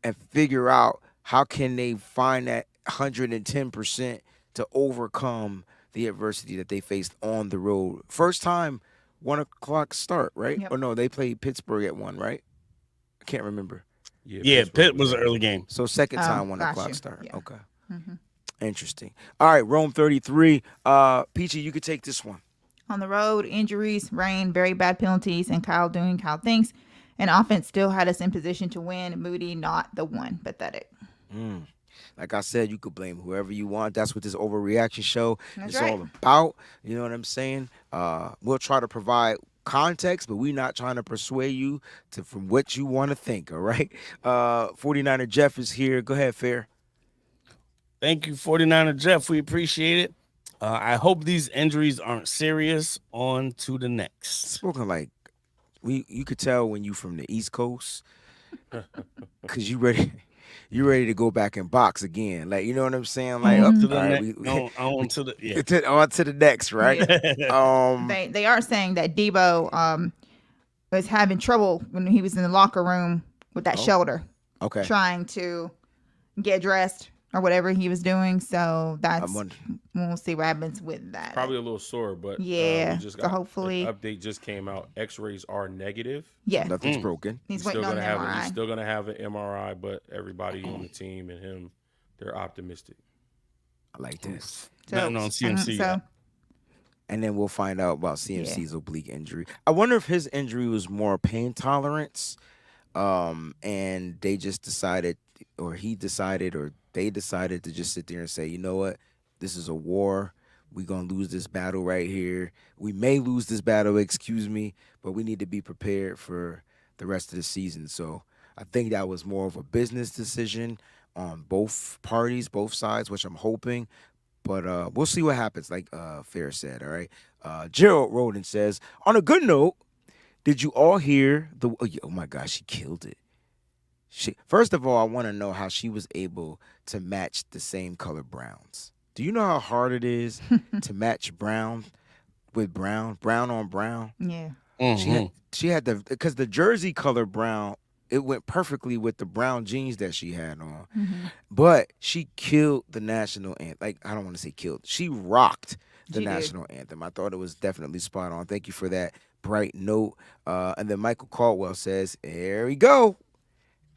A: and figure out how can they find that 110% to overcome the adversity that they faced on the road. First time, 1 o'clock start, right?
E: Yep.
A: Or no, they played Pittsburgh at 1, right? I can't remember.
G: Yeah, Pitt was an early game.
A: So second time 1
E: got
A: o'clock
E: you.
A: start.
E: Yeah.
A: Okay. Interesting. All right, Rome 33. Peachy, you could take this one.
E: On the road, injuries, rain, very bad penalties, and Kyle doing Kyle things. And offense still had us in position to win. Moody not the one. Pathetic.
A: Like I said, you could blame whoever you want. That's what this overreaction show
E: That's
A: is
E: right.
A: all about. You know what I'm saying? We'll try to provide context, but we're not trying to persuade you to from what you want to think, all right? 49er Jeff is here. Go ahead, Fair.
G: Thank you, 49er Jeff. We appreciate it. I hope these injuries aren't serious. On to the next.
A: Spoken like you could tell when you from the East Coast because you ready to go back and box again. Like, you know what I'm saying? Like up
G: To the
A: all right,
G: next. On to the
A: on to the next, right?
E: They are saying that Debo was having trouble when he was in the locker room with that shoulder,
A: Okay.
E: trying to get dressed or whatever he was doing. So that's we'll see what happens with that.
F: Probably a little sore, but
E: Yeah,
F: we just
E: so
F: got
E: hopefully-
F: an update just came out. X-rays are negative.
E: Yeah,
A: Nothing's broken.
E: he's
F: He's
E: waiting
F: still
E: on
F: gonna
E: the
F: have
E: MRI.
F: he's still gonna have an MRI, but everybody on the team and him, they're optimistic.
A: I like this.
G: Nothing on CMC yet.
A: And then we'll find out about CMC's oblique injury. I wonder if his injury was more pain tolerance, and they just decided, or he decided, or they decided to just sit there and say, you know what, this is a war. We're going to lose this battle right here. We may lose this battle, excuse me, but we need to be prepared for the rest of the season. So I think that was more of a business decision on both parties, both sides, which I'm hoping. But we'll see what happens, like Fair said, all right? Gerald Roden says, on a good note, did you all hear the... Oh, my gosh, she killed it. First of all, I want to know how she was able to match the same color browns. Do you know how hard it is to match brown with brown on brown?
E: Yeah.
A: She had the... Because the jersey color brown, it went perfectly with the brown jeans that she had on. But she killed the national anthem. Like, I don't want to say killed. She rocked the national anthem. I thought it was definitely spot on. Thank you for that bright note. And then Michael Caldwell says, there we go.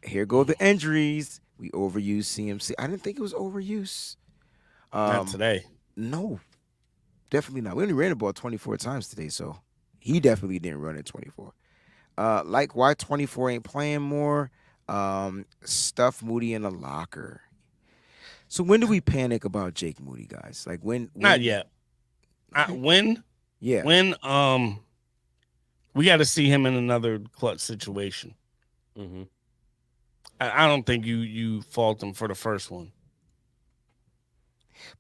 A: Here go the injuries. We overuse CMC. I didn't think it was overuse.
G: Not today.
A: No, definitely not. We only ran the ball 24 times today, so he definitely didn't run it 24. Like, why 24 ain't playing more? Stuff Moody in the locker. So when do we panic about Jake Moody, guys? Like when
G: Not yet. When?
A: Yeah.
G: When? We got to see him in another clutch situation.
F: Mm-hmm.
G: I don't think you fault him for the first one.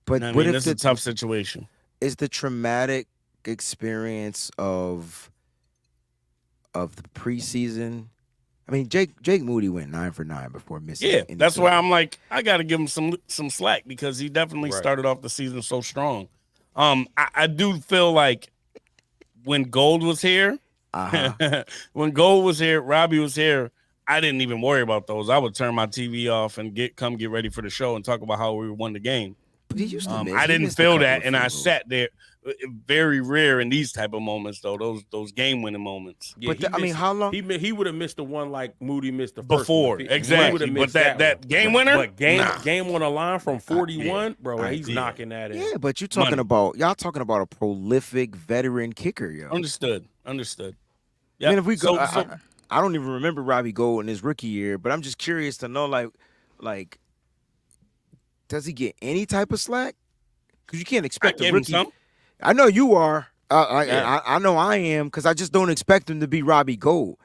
A: But
G: I
A: what
G: mean,
A: if
G: it's a tough situation.
A: Is the traumatic experience of the preseason? I mean, Jake Moody went 9 for 9 before missing.
G: Yeah,
A: any
G: that's
A: field
G: why
A: goals.
G: I'm like, I got to give him some slack because he definitely started off the season so strong. I do feel like when Gold was here, when Gold was here, Robbie was here, I didn't even worry about those. I would turn my TV off and get ready for the show and talk about how we won the game.
A: But he used to miss.
G: I
A: He
G: didn't
A: missed a
G: feel
A: couple
G: that,
A: of
G: and
A: field
G: I
A: goals.
G: sat there. Very rare in these type of moments, though. Those game winning moments.
F: Yeah,
A: But I mean, how long?
F: He would have missed the one like Moody missed the first
G: Before,
F: one. He
G: exactly.
F: would've
G: But
F: missed
G: that
F: one.
G: game winner?
F: But game
G: Nah.
F: on the line from 41, bro.
G: I
F: He's
G: did.
F: knocking that in.
A: Yeah, but you're talking about y'all talking about a prolific veteran kicker, yo.
G: Understood.
A: I mean, if we go, I don't even remember Robbie Gold in his rookie year, but I'm just curious to know, like, does he get any type of slack? Because you can't
G: I
A: expect a
G: gave him
A: rookie.
G: some.
A: I know you are.
G: Yeah.
A: I know I am, because I just don't expect him to be Robbie Gold.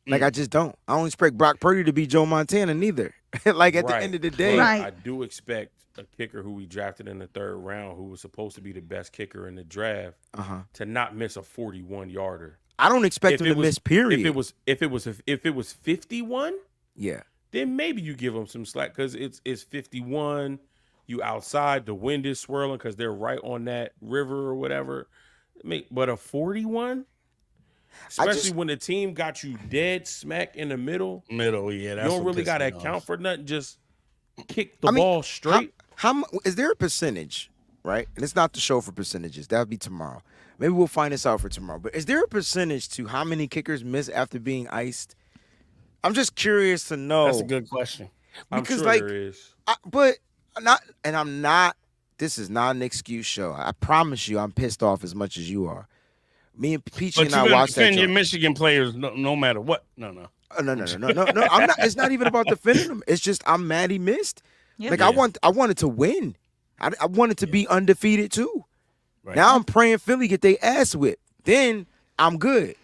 A: Like, I just don't. I don't expect Brock Purdy to be Joe Montana neither. Like, at the end of the day.
F: But
E: Right.
F: I do expect a kicker who we drafted in the 3rd round, who was supposed to be the best kicker in the draft, to not miss a 41-yarder.
A: I don't expect him to miss, period.
F: If it was 51,
A: yeah.
F: then maybe you give them some slack because it's 51. You outside, the wind is swirling because they're right on that river or whatever. But a 41, especially when the team got you dead smack in the middle,
G: Yeah, that's
F: you don't really got to account for nothing. Just kick the
A: I mean,
F: ball straight.
A: How is there a percentage, right? And it's not the show for percentages. That'll be tomorrow. Maybe we'll find this out for tomorrow. But is there a percentage to how many kickers miss after being iced? I'm just curious to know.
G: That's a good question.
F: I'm
A: Because,
F: sure
A: like,
F: there is.
A: I'm not. This is not an excuse show. I promise you, I'm pissed off as much as you are. Me and Peachy
G: But
A: and
G: you're
A: I
G: gonna
A: watched that.
G: defend your
A: joint.
G: Michigan players no matter what. No.
A: No. I'm not. It's not even about defending him. It's just I'm mad he missed.
E: Yep.
A: Like I wanted to win. I wanted to be undefeated too.
G: Right.
A: Now I'm praying Philly get their ass whipped. Then I'm good.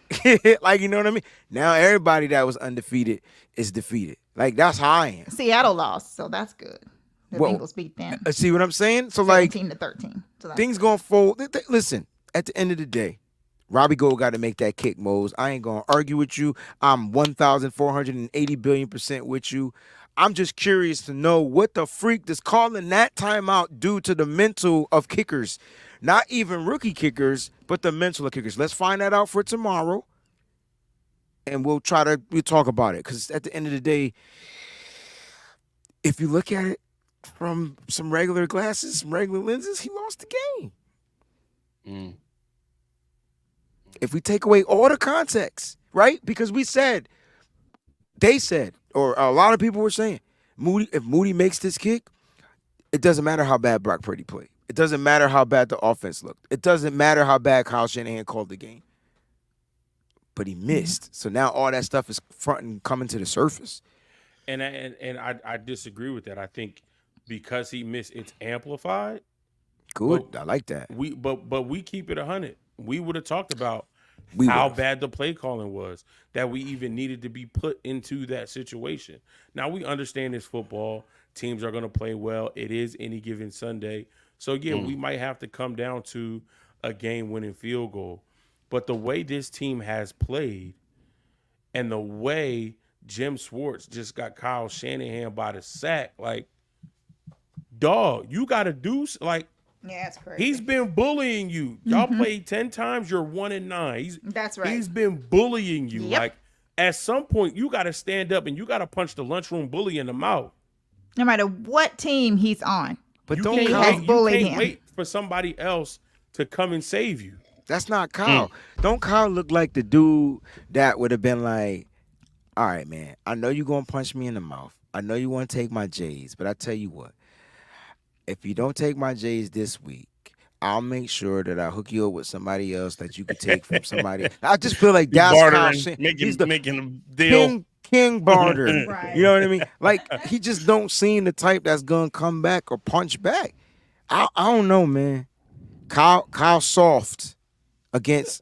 A: Like, you know what I mean? Now everybody that was undefeated is defeated. Like, that's how I am.
E: Seattle lost, so that's good. The
A: Well,
E: Bengals beat them
A: See what I'm saying? So, like,
E: 17-13. So that's
A: things going forward. Listen, at the end of the day, Robbie Gold got to make that kick, Mose. I ain't going to argue with you. I'm 1,480 billion% with you. I'm just curious to know what the freak does calling that timeout do to the mental of kickers. Not even rookie kickers, but the mental of kickers. Let's find that out for tomorrow. And we'll talk about it. Because at the end of the day, if you look at it from some regular glasses, some regular lenses, he lost the game. If we take away all the context, right? Because they said, or a lot of people were saying, if Moody makes this kick, it doesn't matter how bad Brock Purdy played. It doesn't matter how bad the offense looked. It doesn't matter how bad Kyle Shanahan called the game. But he missed. So now all that stuff is coming to the surface.
F: And I disagree with that. I think because he missed, it's amplified.
A: Good.
F: But
A: I like that.
F: But we keep it 100. We would have talked about
A: We
F: how
A: would've.
F: bad the play calling was, that we even needed to be put into that situation. Now we understand this football. Teams are going to play well. It is any given Sunday. So yeah, we might have to come down to a game-winning field goal. But the way this team has played and the way Jim Schwartz just got Kyle Shanahan by the sack, like, dog, you got to do, like,
E: yeah, it's crazy.
F: he's been bullying you. Y'all played 10 times, you're 1-9.
E: That's right.
F: He's been bullying you.
E: Yep.
F: Like, at some point, you got to stand up and you got to punch the lunchroom bully in the mouth.
E: No matter what team he's on.
A: But
F: You
A: don't
F: can't,
A: Kyle.
F: you
E: bullied
F: can't
E: him.
F: wait for somebody else to come and save you.
A: That's not Kyle. Don't Kyle look like the dude that would have been like, all right, man, I know you're going to punch me in the mouth. I know you want to take my J's, but I tell you what, if you don't take my J's this week, I'll make sure that I hook you up with somebody else that you could take from somebody. I just feel like that's Kyle
G: Bartering,
A: Shanahan. He's the
G: making a deal.
A: King barter.
E: Right.
A: You know what I mean? Like, he just don't seem the type that's going to come back or punch back. I don't know, man. Kyle soft against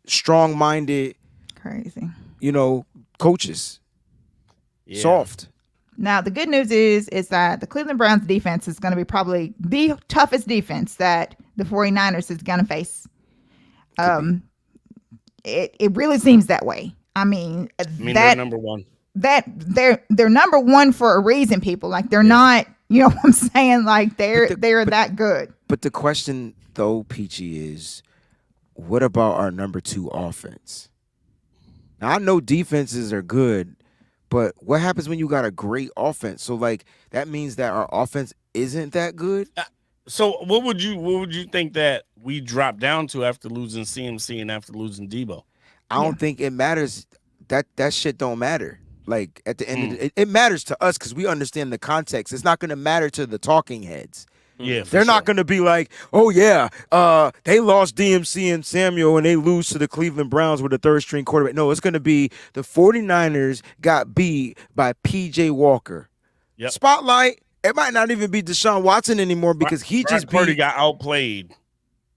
A: strong-minded,
E: Crazy.
A: coaches.
G: Yeah.
A: Soft.
E: Now, the good news is that the Cleveland Browns defense is going to be probably the toughest defense that the 49ers is going to face. It really seems that way. I mean,
G: They're number one.
E: that they're number one for a reason, people. Like, they're not, you know what I'm saying? Like, they're that good.
A: But the question, though, Peachy, is what about our number 2 offense? Now, I know defenses are good, but what happens when you got a great offense? So, like, that means that our offense isn't that good?
G: So what would you think that we dropped down to after losing CMC and after losing Debo?
A: I don't think it matters. That shit don't matter. Like, at the end of it matters to us because we understand the context. It's not going to matter to the talking heads.
G: Yeah, for
A: They're not
G: sure.
A: going to be like, oh, yeah, they lost DMC and Samuel and they lose to the Cleveland Browns with a third string quarterback. No, it's going to be the 49ers got beat by P.J. Walker.
G: Yep.
A: Spotlight, it might not even be Deshaun Watson anymore because he
G: Brock
A: just
G: Purdy
A: beat.
G: got outplayed.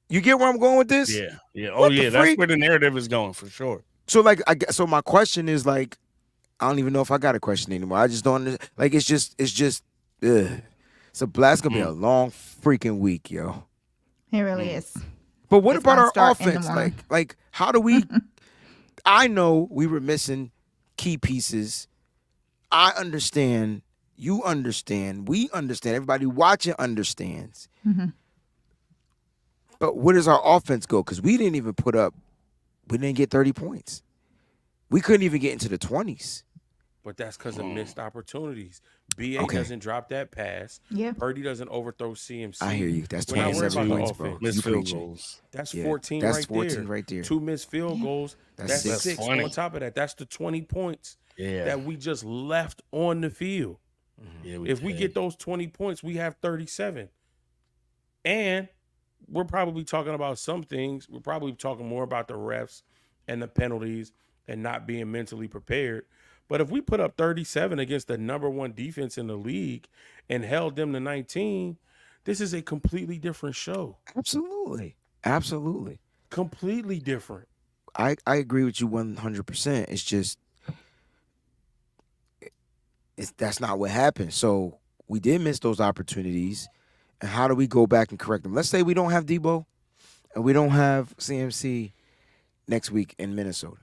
A: You get where I'm going with this?
G: Yeah, yeah.
A: What
G: Oh,
A: the
G: yeah. That's
A: freak?
G: where the narrative is going for sure.
A: So, like, so my question is, like, I don't even know if I got a question anymore. I just don't understand. Like, it's just, ugh. So, that's going to be a long freaking week, yo.
E: It really is.
A: But what
E: It's
A: about
E: gonna
A: our
E: start in the
A: offense?
E: morning.
A: Like, how do we? I know we were missing key pieces. I understand. You understand. We understand. Everybody watching understands.
E: Mm-hmm.
A: But where does our offense go? Because we didn't even put up. We didn't get 30 points. We couldn't even get into the 20s.
F: But that's because of missed opportunities. BA
A: Okay.
F: doesn't drop that pass.
E: Yeah.
F: Purdy doesn't overthrow CMC.
A: I hear you. That's
F: We're not worried
A: 27
F: about the
A: points, bro.
F: offense.
G: Missed
A: You
G: field
A: preaching.
G: goals.
F: That's
A: Yeah,
F: 14
A: that's
F: right
A: 14
F: there.
A: right there.
F: 2 missed field goals.
A: That's
F: That's
A: six.
F: 6
G: 20.
F: on top of that. That's the 20 points
G: Yeah.
F: that we just left on the field.
G: Yeah,
F: If we get those 20 points, we have 37. And we're probably talking about some things. We're probably talking more about the refs and the penalties and not being mentally prepared. But if we put up 37 against the number one defense in the league and held them to 19, this is a completely different show.
A: Absolutely. Absolutely.
F: Completely different.
A: I agree with you 100%. It's just that's not what happened. So we did miss those opportunities. And how do we go back and correct them? Let's say we don't have Debo and we don't have CMC next week in Minnesota.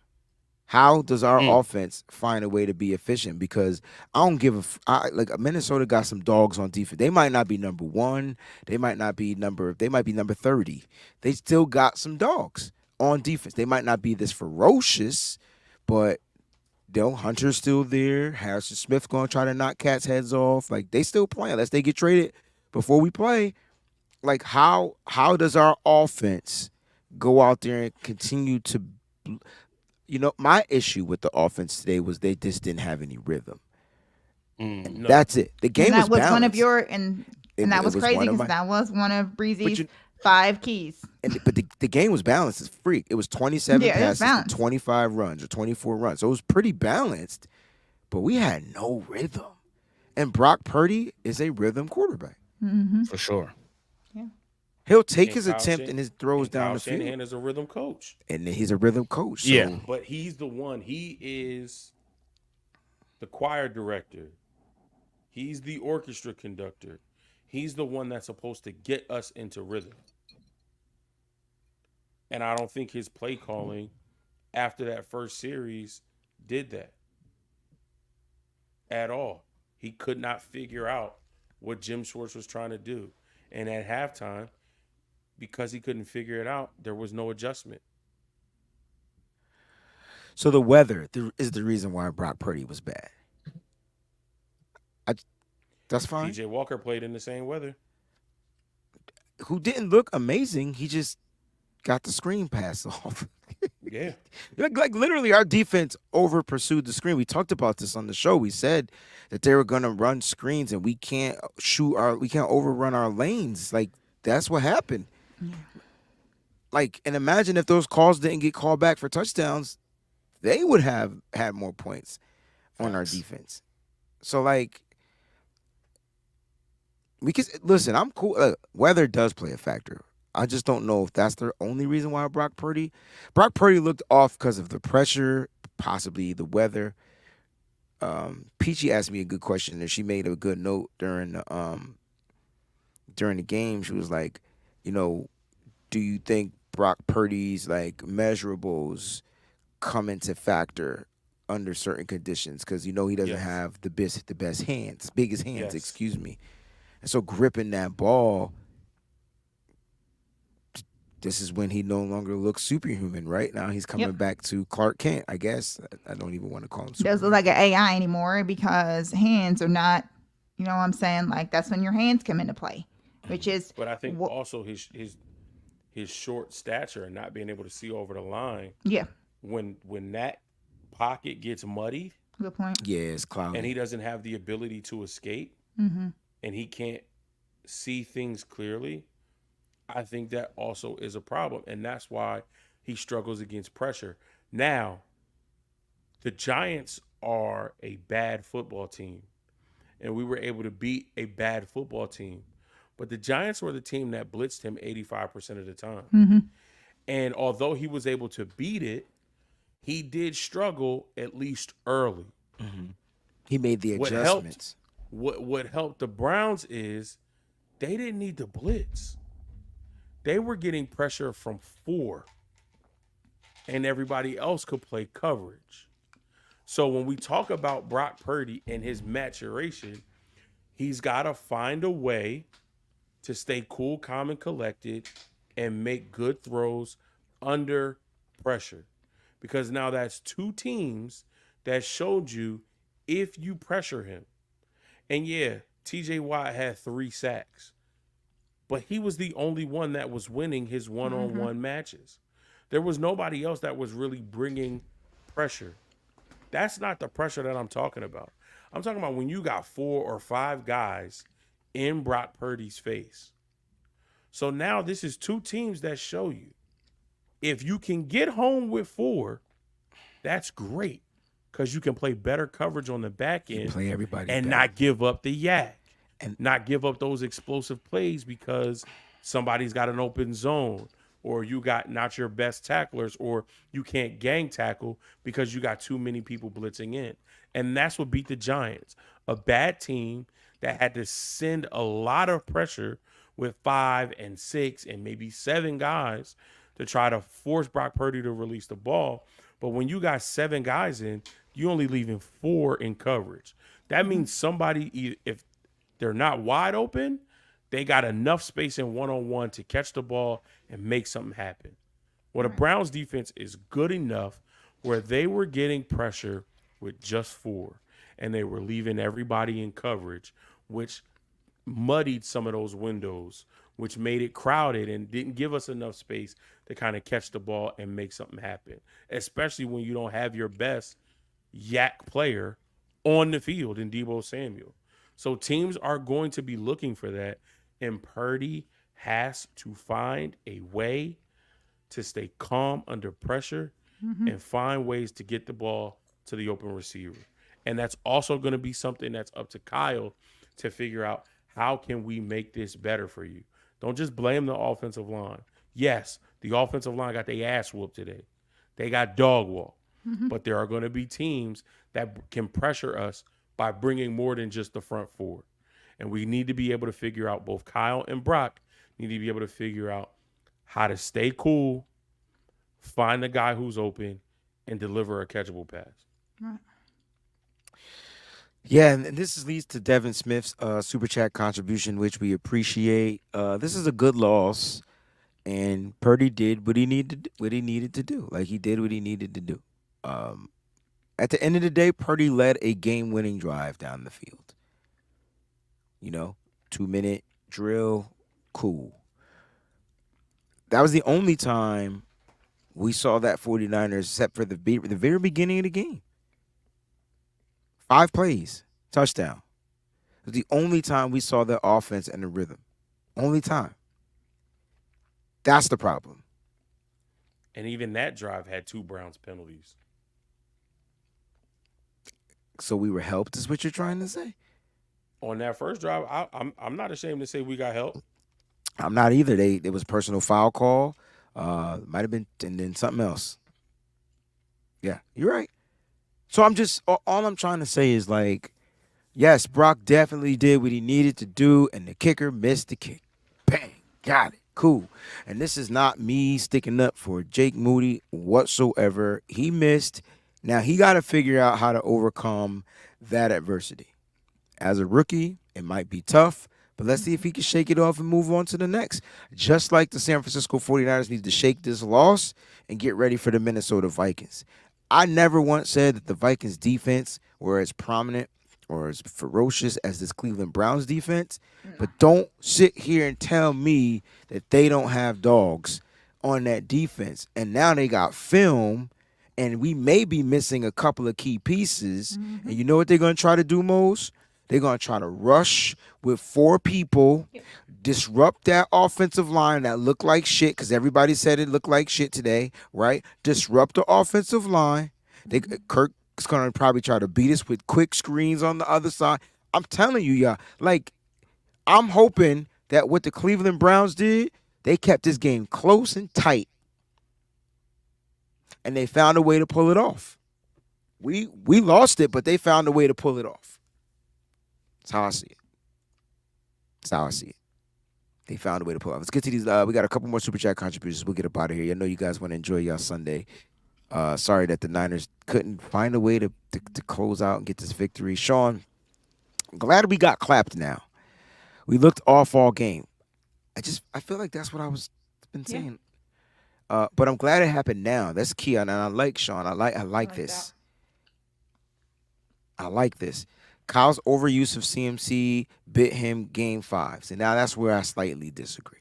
A: How does our offense find a way to be efficient? Because I don't give like Minnesota got some dogs on defense. They might not be number 1. They might be number 30. They still got some dogs on defense. They might not be this ferocious, but Hunter's still there. Harrison Smith going to try to knock cats' heads off. Like, they still playing. Unless they get traded before we play. Like, how does our offense go out there and continue to – my issue with the offense today was they just didn't have any rhythm.
F: No.
A: That's it. The game
E: And that was
A: balanced.
E: one of your and that
A: it
E: was
A: was
E: crazy
A: one of
E: because
A: my-
E: that was one of Breezy's
A: you-
E: 5 keys.
A: But the game was balanced as freak. It was 27
E: Yeah, it was
A: passes to
E: balanced.
A: 25 runs or 24 runs. So it was pretty balanced, but we had no rhythm. And Brock Purdy is a rhythm quarterback.
G: For sure.
A: He'll take
F: And
A: his
F: Kyle
A: attempt
F: Shan-
A: and his throws
F: and
A: down
F: Kyle
A: the field.
F: Shanahan is a rhythm coach.
A: And he's a rhythm coach. So
G: Yeah.
F: But he's the one. He is the choir director. He's the orchestra conductor. He's the one that's supposed to get us into rhythm. And I don't think his play calling after that first series did that at all. He could not figure out what Jim Schwartz was trying to do. And at halftime, because he couldn't figure it out, there was no adjustment.
A: So the weather is the reason why Brock Purdy was bad. That's fine.
F: PJ Walker played in the same weather.
A: Who didn't look amazing. He just got the screen pass off.
F: Yeah.
A: Like literally our defense over pursued the screen. We talked about this on the show. We said that they were going to run screens and we can't overrun our lanes. Like that's what happened. Like, and imagine if those calls didn't get called back for touchdowns, they would have had more points on our defense. So like, listen, I'm cool. Weather does play a factor. I just don't know if that's the only reason why Brock Purdy looked off because of the pressure, possibly the weather. Peachy asked me a good question and she made a good note during the game. She was like, do you think Brock Purdy's like measurables come into factor under certain conditions? Because he doesn't
F: Yes.
A: have the biggest hands,
F: Yes.
A: excuse me. And so gripping that ball, this is when he no longer looks superhuman. Right now, he's coming back to Clark Kent. I guess I don't even want to call him.
E: He doesn't look like an AI anymore because hands are not. You know what I'm saying? Like that's when your hands come into play, which is.
F: But I think also his short stature and not being able to see over the line.
E: Yeah.
F: When that pocket gets muddied
E: Good point.
A: Yeah, it's cloudy.
F: and he doesn't have the ability to escape,
E: Mm-hmm.
F: and he can't see things clearly, I think that also is a problem. And that's why he struggles against pressure. Now, the Giants are a bad football team, and we were able to beat a bad football team. But the Giants were the team that blitzed him 85% of the time. And although he was able to beat it, he did struggle at least early.
A: He made the
F: What
A: adjustments.
F: what helped the Browns is they didn't need to blitz. They were getting pressure from 4, and everybody else could play coverage. So when we talk about Brock Purdy and his maturation, he's got to find a way to stay cool, calm, and collected and make good throws under pressure. Because now that's 2 teams that showed you if you pressure him. And yeah, TJ Watt had 3 sacks, but he was the only one that was winning his one-on-one matches. There was nobody else that was really bringing pressure. That's not the pressure that I'm talking about. I'm talking about when you got 4 or 5 guys in Brock Purdy's face. So now this is 2 teams that show you if you can get home with 4, that's great because you can play better coverage on the back end
A: Play everybody
F: and
A: better.
F: not give up the yak
A: And-
F: and not give up those explosive plays because somebody's got an open zone or you got not your best tacklers or you can't gang tackle because you got too many people blitzing in. And that's what beat the Giants. A bad team that had to send a lot of pressure with 5 and 6 and maybe 7 guys to try to force Brock Purdy to release the ball. But when you got 7 guys in, you only leaving 4 in coverage. That means somebody, if they're not wide open, they got enough space in one-on-one to catch the ball and make something happen. Well, the Browns defense is good enough where they were getting pressure with just 4, and they were leaving everybody in coverage, which muddied some of those windows, which made it crowded and didn't give us enough space to kind of catch the ball and make something happen, especially when you don't have your best yak player on the field in Deebo Samuel. So teams are going to be looking for that, and Purdy has to find a way to stay calm under pressure and find ways to get the ball to the open receiver. And that's also going to be something that's up to Kyle to figure out, how can we make this better for you? Don't just blame the offensive line. Yes, the offensive line got their ass whooped today. They got dog walk. But there are going to be teams that can pressure us by bringing more than just the front 4. And we need to be able to figure out, both Kyle and Brock need to be able to figure out how to stay cool, find the guy who's open, and deliver a catchable pass.
A: Yeah, and this leads to Devin Smith's super chat contribution, which we appreciate. This is a good loss, and Purdy did what he needed to do. Like, he did what he needed to do. At the end of the day, Purdy led a game-winning drive down the field. 2-minute drill, cool. That was the only time we saw that 49ers, except for the very beginning of the game. 5 plays, touchdown. It was the only time we saw the offense and the rhythm. Only time. That's the problem.
F: And even that drive had 2 Browns penalties.
A: So we were helped, is what you're trying to say?
F: On that first drive, I'm not ashamed to say we got help.
A: I'm not either. There was a personal foul call. Might have been, and then something else. Yeah, you're right. So all I'm trying to say is, like, yes, Brock definitely did what he needed to do, and the kicker missed the kick. Bang, got it, cool. And this is not me sticking up for Jake Moody whatsoever. He missed. Now he got to figure out how to overcome that adversity. As a rookie, it might be tough, but let's see if he can shake it off and move on to the next. Just like the San Francisco 49ers need to shake this loss and get ready for the Minnesota Vikings. I never once said that the Vikings defense were as prominent or as ferocious as this Cleveland Browns defense, but don't sit here and tell me that they don't have dogs on that defense. And now they got film, and we may be missing a couple of key pieces. And you know what they're going to try to do, Mose? They're going to try to rush with 4 people, disrupt that offensive line that looked like shit because everybody said it looked like shit today, right? Disrupt the offensive line. Kirk's going to probably try to beat us with quick screens on the other side. I'm telling you, y'all, like, I'm hoping that what the Cleveland Browns did, they kept this game close and tight, and they found a way to pull it off. We lost it, but they found a way to pull it off. That's how I see it. That's how I see it. They found a way to pull it off. Let's get to these. We got a couple more super chat contributions. We'll get up out of here. I know you guys want to enjoy y'all Sunday. Sorry that the Niners couldn't find a way to close out and get this victory. Sean, I'm glad we got clapped now. We looked off all game. I feel like that's what I was been saying. But I'm glad it happened now. That's key. And I like Sean. I like this. I like this. Kyle's overuse of CMC bit him game 5. So now that's where I slightly disagree.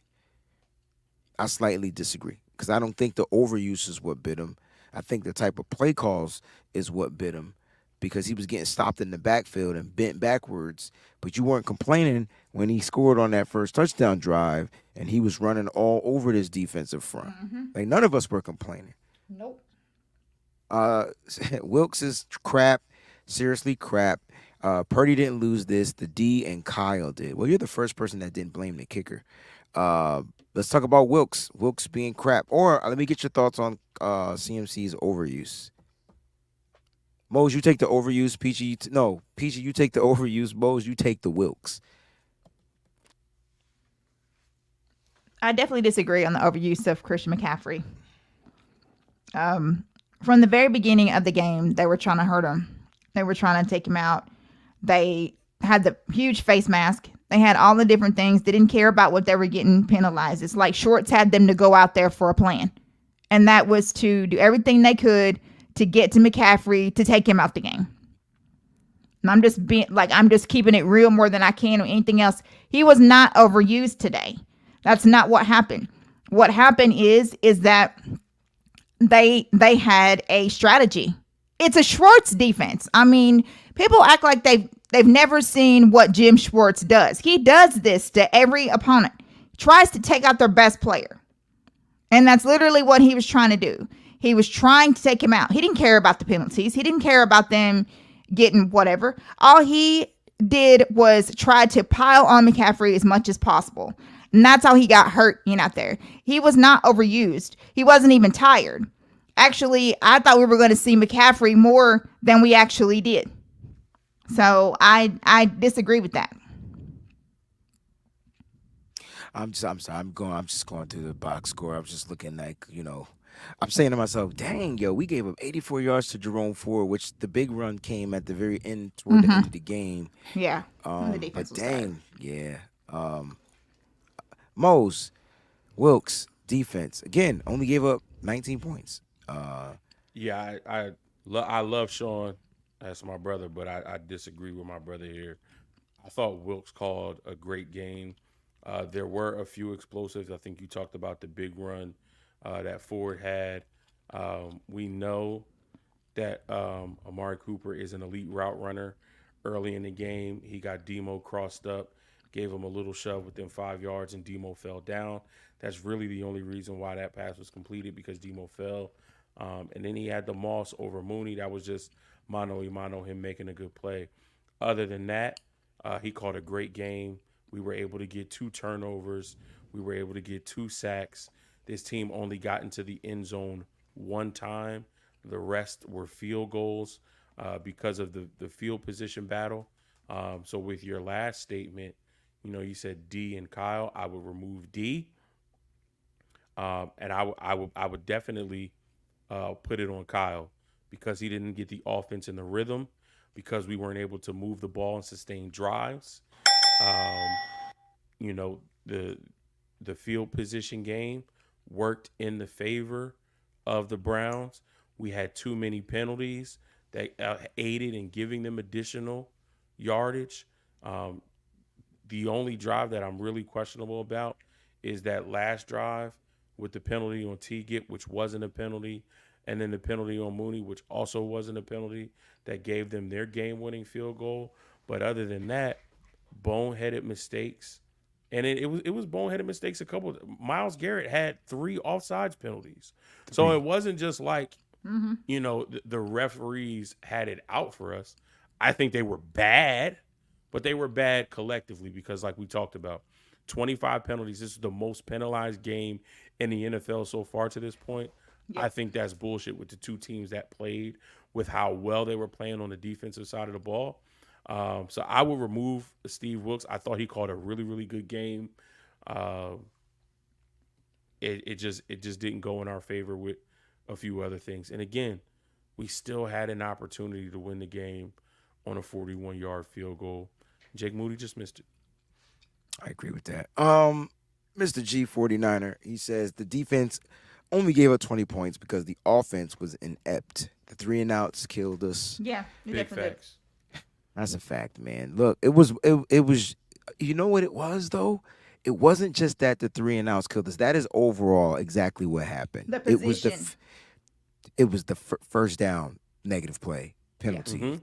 A: Because I don't think the overuse is what bit him. I think the type of play calls is what bit him because he was getting stopped in the backfield and bent backwards. But you weren't complaining when he scored on that first touchdown drive and he was running all over this defensive front.
E: Mm-hmm.
A: Like, none of us were complaining.
E: Nope.
A: Wilkes is crap. Seriously crap. Purdy didn't lose this. The D and Kyle did. Well, you're the first person that didn't blame the kicker. Let's talk about Wilkes. Wilkes being crap. Or let me get your thoughts on CMC's overuse. Mose, you take the overuse. Peachy, Peachy, you take the overuse. Mose, you take the Wilkes.
E: I definitely disagree on the overuse of Christian McCaffrey. From the very beginning of the game, they were trying to hurt him. They were trying to take him out. They had the huge face mask. They had all the different things. They didn't care about what they were getting penalized. It's like Shorts had them to go out there for a plan. And that was to do everything they could to get to McCaffrey to take him out the game. And I'm just keeping it real more than I can or anything else. He was not overused today. That's not what happened. What happened is that they had a strategy. It's a Schwartz defense. I mean, people act like they've never seen what Jim Schwartz does. He does this to every opponent. He tries to take out their best player. And that's literally what he was trying to do. He was trying to take him out. He didn't care about the penalties. He didn't care about them getting whatever. All he did was try to pile on McCaffrey as much as possible. And that's how he got hurt being out there. He was not overused. He wasn't even tired. Actually, I thought we were going to see McCaffrey more than we actually did. So I disagree with that.
A: I'm sorry. I'm just going through the box score. I'm just looking like, I'm saying to myself, dang, yo, we gave up 84 yards to Jerome Ford, which the big run came at the very end, toward the end of the game.
E: Yeah.
A: But dang, yeah. Mose, Wilkes, defense, again, only gave up 19 points.
F: Yeah, I love Sean. That's my brother, but I disagree with my brother here. I thought Wilkes called a great game. There were a few explosives. I think you talked about the big run that Ford had. We know that Amari Cooper is an elite route runner. Early in the game, he got Demo crossed up, gave him a little shove within 5 yards, and Demo fell down. That's really the only reason why that pass was completed, because Demo fell. And then he had the Moss over Mooney. That was just mano-a-mano, him making a good play. Other than that, he called a great game. We were able to get 2 turnovers. We were able to get 2 sacks. This team only got into the end zone 1 time. The rest were field goals because of the field position battle. So with your last statement, you said D and Kyle. I would remove D. And I would definitely put it on Kyle, because he didn't get the offense in the rhythm, because we weren't able to move the ball and sustain drives. The field position game worked in the favor of the Browns. We had too many penalties that aided in giving them additional yardage. The only drive that I'm really questionable about is that last drive with the penalty on T-Gip, which wasn't a penalty, and then the penalty on Mooney, which also wasn't a penalty, that gave them their game-winning field goal. But other than that, boneheaded mistakes. And it was boneheaded mistakes. Myles Garrett had 3 offsides penalties. So it wasn't just like, the referees had it out for us. I think they were bad, but they were bad collectively because, like we talked about, 25 penalties. This is the most penalized game in the NFL so far to this point. I think that's bullshit with the 2 teams that played, with how well they were playing on the defensive side of the ball. So I will remove Steve Wilkes. I thought he called a really, really good game. It just didn't go in our favor with a few other things. And again, we still had an opportunity to win the game on a 41-yard field goal. Jake Moody just missed it.
A: I agree with that. Mr. G 49er, he says the defense only gave up 20 points because the offense was inept. The 3 and outs killed us.
E: Yeah, you
F: Big
E: definitely
F: facts.
A: That's a fact, man. Look, it was you know what it was though? It wasn't just that the 3 and outs killed us. That is overall exactly what happened.
E: The
A: It was
E: position.
A: it was the first down negative play penalty.
F: Mhm.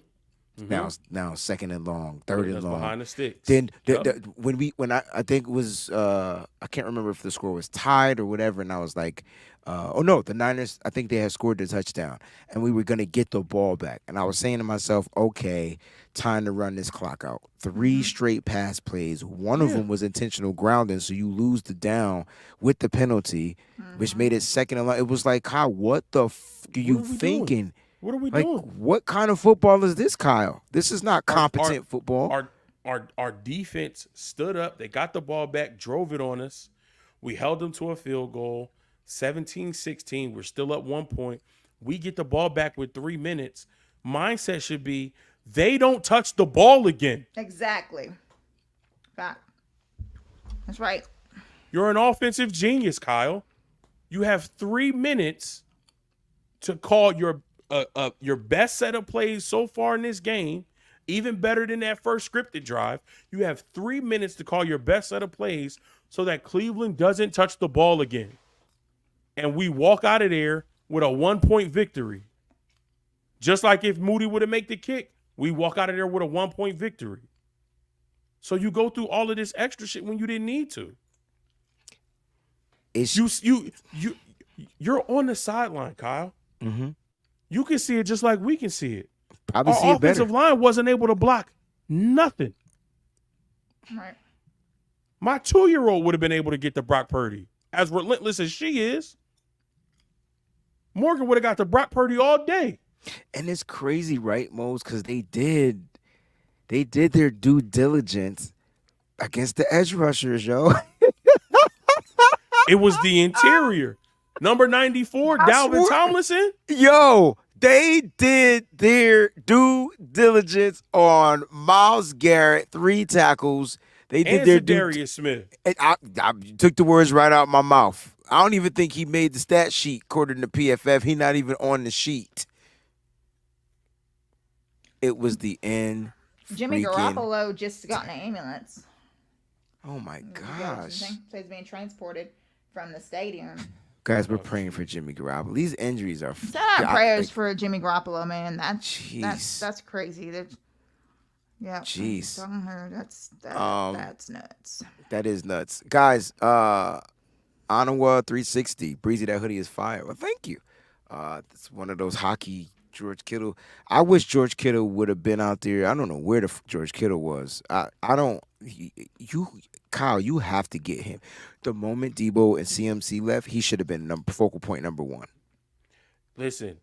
A: Now second and long, third and
F: That's
A: long.
F: behind the sticks.
A: Then
F: Yep.
A: when I think it was I can't remember if the score was tied or whatever, and I was like, oh no, the Niners, I think they had scored the touchdown, and we were gonna get the ball back, and I was saying to myself, okay, time to run this clock out. 3 straight pass plays. One of them was intentional grounding, so you lose the down with the penalty, which made it second and long. It was like, Kyle, what the are you
F: are we doing?
A: thinking?
F: What are we
A: Like,
F: doing?
A: what kind of football is this, Kyle? This is not competent football.
F: Our defense stood up. They got the ball back, drove it on us. We held them to a field goal, 17-16. We're still up 1 point. We get the ball back with 3 minutes. Mindset should be they don't touch the ball again.
E: Exactly. Fact. That's right.
F: You're an offensive genius, Kyle. You have 3 minutes to call your best set of plays so far in this game, even better than that first scripted drive. You have 3 minutes to call your best set of plays so that Cleveland doesn't touch the ball again. And we walk out of there with a 1-point victory. Just like if Moody would have made the kick, we walk out of there with a 1-point victory. So you go through all of this extra shit when you didn't need to. You're on the sideline, Kyle.
A: Mhm.
F: You can see it just like we can see it.
A: Probably see
F: Our
A: it better.
F: offensive line wasn't able to block nothing.
E: Right.
F: My 2-year-old would have been able to get to Brock Purdy. As relentless as she is, Morgan would have got to Brock Purdy all day.
A: And it's crazy, right, Mose? Because they did their due diligence against the edge rushers, yo.
F: It was the interior. Number 94, Dalvin
A: swear-
F: Tomlinson.
A: Yo, they did their due diligence on Myles Garrett, 3 tackles. They did
F: And
A: their
F: Zadarius Smith.
A: And I took the words right out of my mouth. I don't even think he made the stat sheet according to PFF. He not even on the sheet. It was the end.
E: Jimmy
A: freaking-
E: Garoppolo just got in an ambulance.
A: Oh my
E: So
A: gosh.
E: he's being transported from the stadium.
A: Guys, we're praying for Jimmy Garoppolo. These injuries are
E: Send out
A: God,
E: prayers
A: like,
E: for Jimmy Garoppolo, man.
A: Jeez.
E: That's crazy. Yeah.
A: Jeez.
E: That's nuts.
A: that is nuts. Guys, Onawa 360. Breezy, that hoodie is fire. Well, thank you. It's one of those hockey George Kittle. I wish George Kittle would have been out there. I don't know where the George Kittle was. Kyle, you have to get him. The moment Debo and CMC left, he should have been focal point number 1.
F: Listen,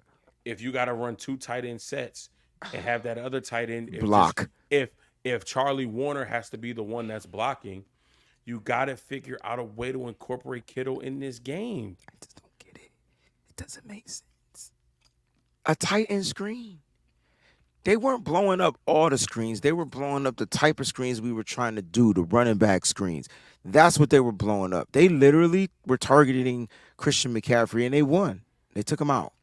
F: if you got to run 2 tight end sets and have that other tight end
A: Block.
F: if Charlie Warner has to be the one that's blocking, you got to figure out a way to incorporate Kittle in this game.
A: I just don't get it. It doesn't make sense. A tight end screen. They weren't blowing up all the screens. They were blowing up the type of screens we were trying to do, the running back screens. That's what they were blowing up. They literally were targeting Christian McCaffrey, and they won. They took him out.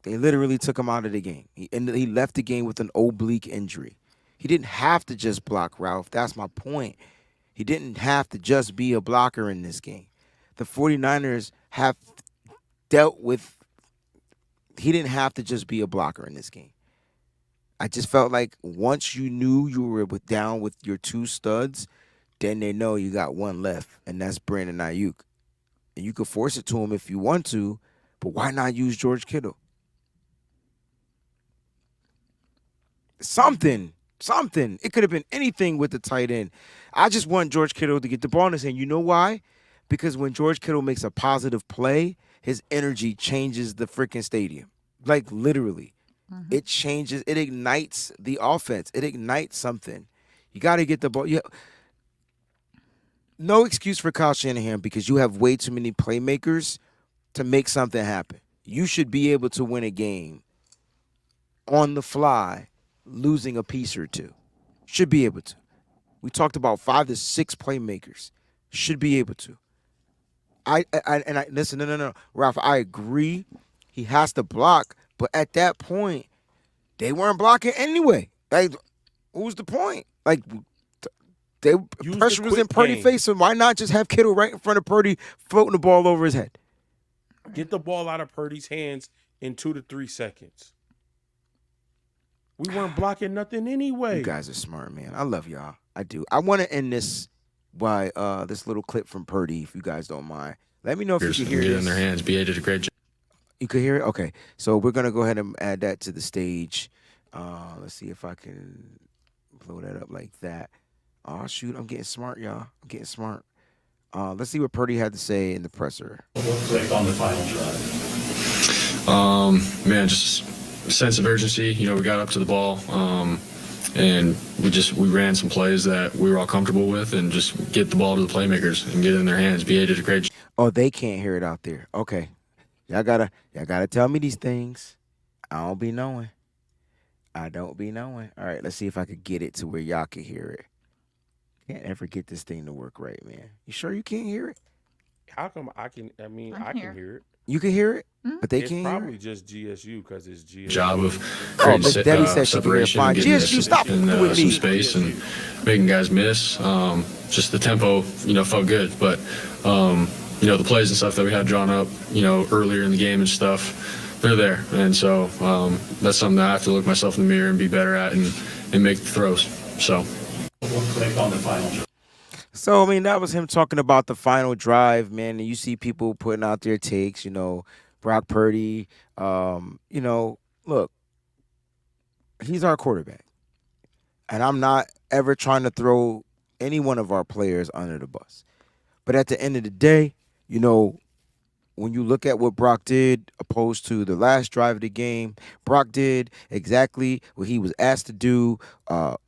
A: They literally took him out of the game. He left the game with an oblique injury. He didn't have to just block, Ralph. That's my point. He didn't have to just be a blocker in this game. The 49ers have dealt with – he didn't have to just be a blocker in this game. I just felt like once you knew you were down with your two studs, then they know you got one left, and that's Brandon Ayuk. And you could force it to him if you want to, but why not use George Kittle? Something. Something. It could have been anything with the tight end. I just want George Kittle to get the ball in his hand. You know why? Because when George Kittle makes a positive play, his energy changes the freaking stadium. Like literally. It changes, it ignites the offense. It ignites something. You got to get the ball. No excuse for Kyle Shanahan because you have way too many playmakers to make something happen. You should be able to win a game on the fly, losing a piece or two. Should be able to. We talked about 5 to 6 playmakers. Should be able to. I listen. No, Ralph. I agree. He has to block, but at that point, they weren't blocking anyway. Like, who's the point? Like, pressure was in Purdy's face, so why not just have Kittle right in front of Purdy, floating the ball over his head?
F: Get the ball out of Purdy's hands in 2 to 3 seconds. We weren't blocking nothing anyway.
A: You guys are smart, man. I love y'all. I do. I want to end this by this little clip from Purdy, if you guys don't mind. Let me know if you can hear
H: Get
A: this.
H: it in their hands. BA did a great job.
A: You could hear it? Okay. So we're going to go ahead and add that to the stage. Let's see if I can blow that up like that. Oh, shoot. I'm getting smart, y'all. I'm getting smart. Let's see what Purdy had to say in the presser.
I: Click on the final drive.
H: Man, just a sense of urgency. You know, we got up to the ball, and we ran some plays that we were all comfortable with, and just get the ball to the playmakers and get it in their hands. BA did a great job.
A: Oh, they can't hear it out there. Okay. Y'all gotta tell me these things. I don't be knowing. I don't be knowing. All right, let's see if I could get it to where y'all can hear it. Can't ever get this thing to work right, man. You sure you can't hear it?
F: How come I can? I mean, I can hear it.
A: You can hear it, but they
F: It's
A: can't hear
F: probably
A: it.
F: just GSU because it's GSU.
H: Job of
A: Oh,
H: creating
A: Miss Debbie said she can hear it
H: separation,
A: fine.
H: getting
A: GSU, stop
H: in
A: with
H: some
A: me.
H: space and making guys miss. Just the tempo, felt good. But the plays and stuff that we had drawn up, earlier in the game and stuff, they're there. And so that's something that I have to look myself in the mirror and be better at and make the throws. So.
I: Click on the final drive.
A: So, I mean, that was him talking about the final drive, man. And you see people putting out their takes, Brock Purdy. Look, he's our quarterback. And I'm not ever trying to throw any one of our players under the bus. But at the end of the day, when you look at what Brock did opposed to the last drive of the game, Brock did exactly what he was asked to do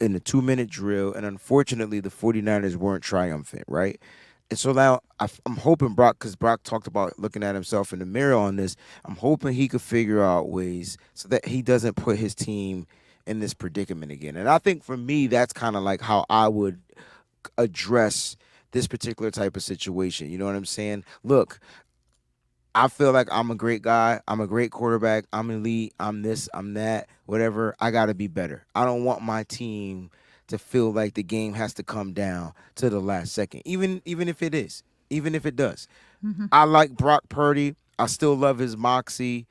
A: in the 2-minute drill. And unfortunately, the 49ers weren't triumphant, right? And so now I'm hoping Brock, because Brock talked about looking at himself in the mirror on this, I'm hoping he could figure out ways so that he doesn't put his team in this predicament again. And I think for me, that's kind of like how I would address this particular type of situation. You know what I'm saying? Look, I feel like I'm a great guy. I'm a great quarterback. I'm elite. I'm this. I'm that. Whatever. I got to be better. I don't want my team to feel like the game has to come down to the last second, even if it is, even if it does. I like Brock Purdy. I still love his moxie.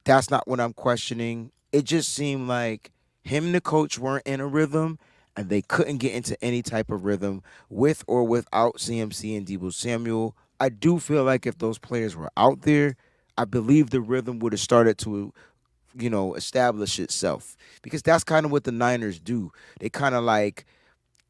A: That's not what I'm questioning. It just seemed like him and the coach weren't in a rhythm, and they couldn't get into any type of rhythm with or without CMC and Deebo Samuel. I do feel like if those players were out there, I believe the rhythm would have started to, establish itself. Because that's kind of what the Niners do. They kind of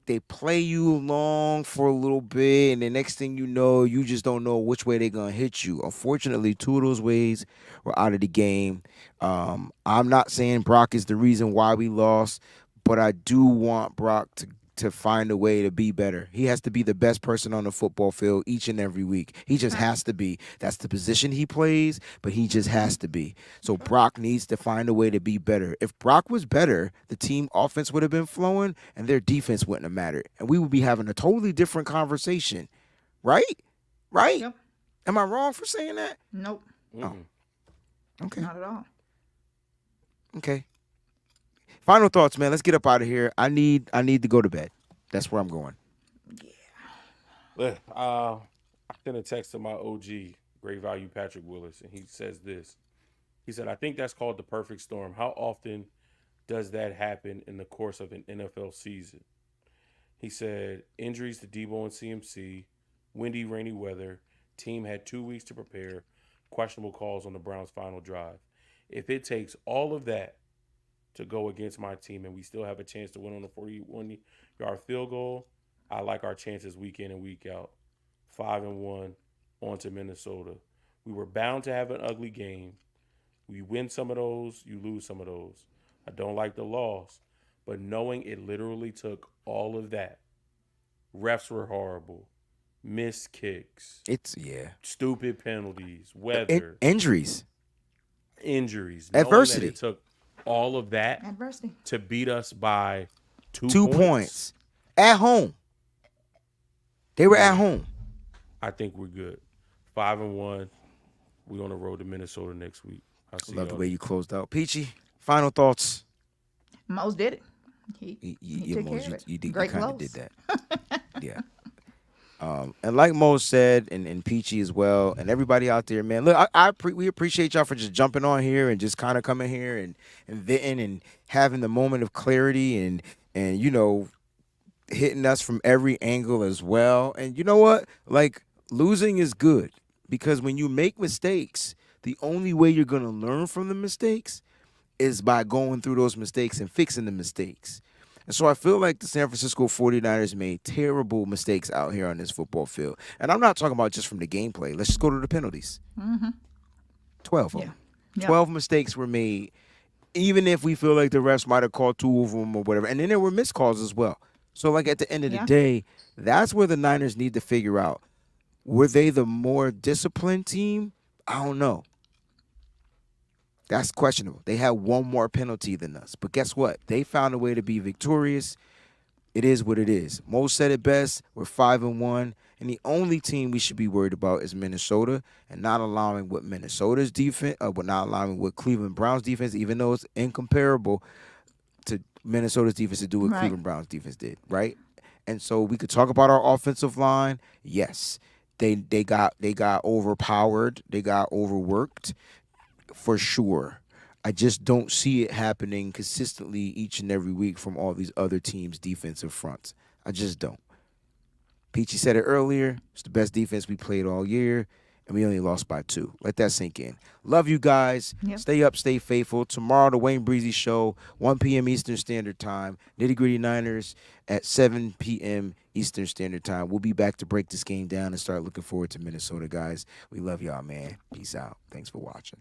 A: they play you along for a little bit, and the next thing you know, you just don't know which way they're going to hit you. Unfortunately, 2 of those ways were out of the game. I'm not saying Brock is the reason why we lost, but I do want Brock to find a way to be better. He has to be the best person on the football field each and every week. He just has to be. That's the position he plays, but he just has to be. So Brock needs to find a way to be better. If Brock was better, the team offense would have been flowing and their defense wouldn't have mattered. And we would be having a totally different conversation. Right? Right?
E: Yep.
A: Am I wrong for saying that?
E: Nope.
A: Oh. Okay.
E: Not at all.
A: Okay. Final thoughts, man. Let's get up out of here. I need to go to bed. That's where I'm going.
F: I sent a text to my OG, great value Patrick Willis, and he says this. He said, I think that's called the perfect storm. How often does that happen in the course of an NFL season? He said, injuries to Debo and CMC, windy, rainy weather, team had 2 weeks to prepare, questionable calls on the Browns' final drive. If it takes all of that to go against my team and we still have a chance to win on a 41-yard field goal, I like our chances week in and week out. 5-1 on to Minnesota. We were bound to have an ugly game. We win some of those, you lose some of those. I don't like the loss, but knowing it literally took all of that. Refs were horrible. Missed kicks. Stupid penalties. Weather.
A: Injuries.
F: Injuries.
A: Adversity.
F: Knowing that it took all of that to beat us by 2
A: points. At home. They were at home.
F: I think we're good. 5-1. We're on the road to Minnesota next week.
A: Love the way you closed out. Peachy, final thoughts.
E: Mose did it. He took care of it.
A: You
E: Great
A: kind of
E: close.
A: did that. Yeah. And like Mo said, and Peachy as well, and everybody out there, man. Look, we appreciate y'all for just jumping on here and just kind of coming here and venting and having the moment of clarity and you know, hitting us from every angle as well. And you know what? Like, losing is good because when you make mistakes, the only way you're gonna learn from the mistakes is by going through those mistakes and fixing the mistakes. And so I feel like the San Francisco 49ers made terrible mistakes out here on this football field. And I'm not talking about just from the gameplay. Let's just go to the penalties. 12 of them. 12 mistakes were made, even if we feel like the refs might have called 2 of them or whatever. And then there were missed calls as well. So, like, at the end of the day, that's where the Niners need to figure out. Were they the more disciplined team? I don't know. That's questionable. They had one more penalty than us. But guess what? They found a way to be victorious. It is what it is. Mo said it best. We're 5-1. And the only team we should be worried about is Minnesota and not allowing what Minnesota's defense, not allowing what Cleveland Browns defense, even though it's incomparable to Minnesota's defense, to do what Cleveland Browns defense did, right? And so we could talk about our offensive line. Yes, they got overpowered. They got overworked. For sure. I just don't see it happening consistently each and every week from all these other teams' defensive fronts. I just don't. Peachy said it earlier. It's the best defense we played all year, and we only lost by 2. Let that sink in. Love you guys.
E: Yep.
A: Stay up, stay faithful. Tomorrow, the Wayne Breezie Show, 1 p.m. Eastern Standard Time. Nitty Gritty Niners at 7 p.m. Eastern Standard Time. We'll be back to break this game down and start looking forward to Minnesota, guys. We love y'all, man. Peace out. Thanks for watching.